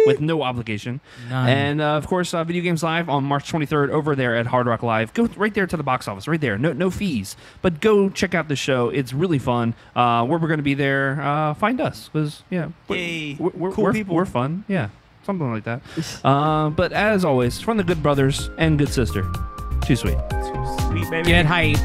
With no obligation. None. And, of course, Video Games Live on March 23rd over there at Hard Rock Live. Go right there to the box office, right there. No fees. But go check out the show. It's really fun. Where we're going to be there, find us. Because, we're cool people. We're fun. Yeah. Something like that. But as always, from the good brothers and good sister, too sweet. Sweet baby. Get hype.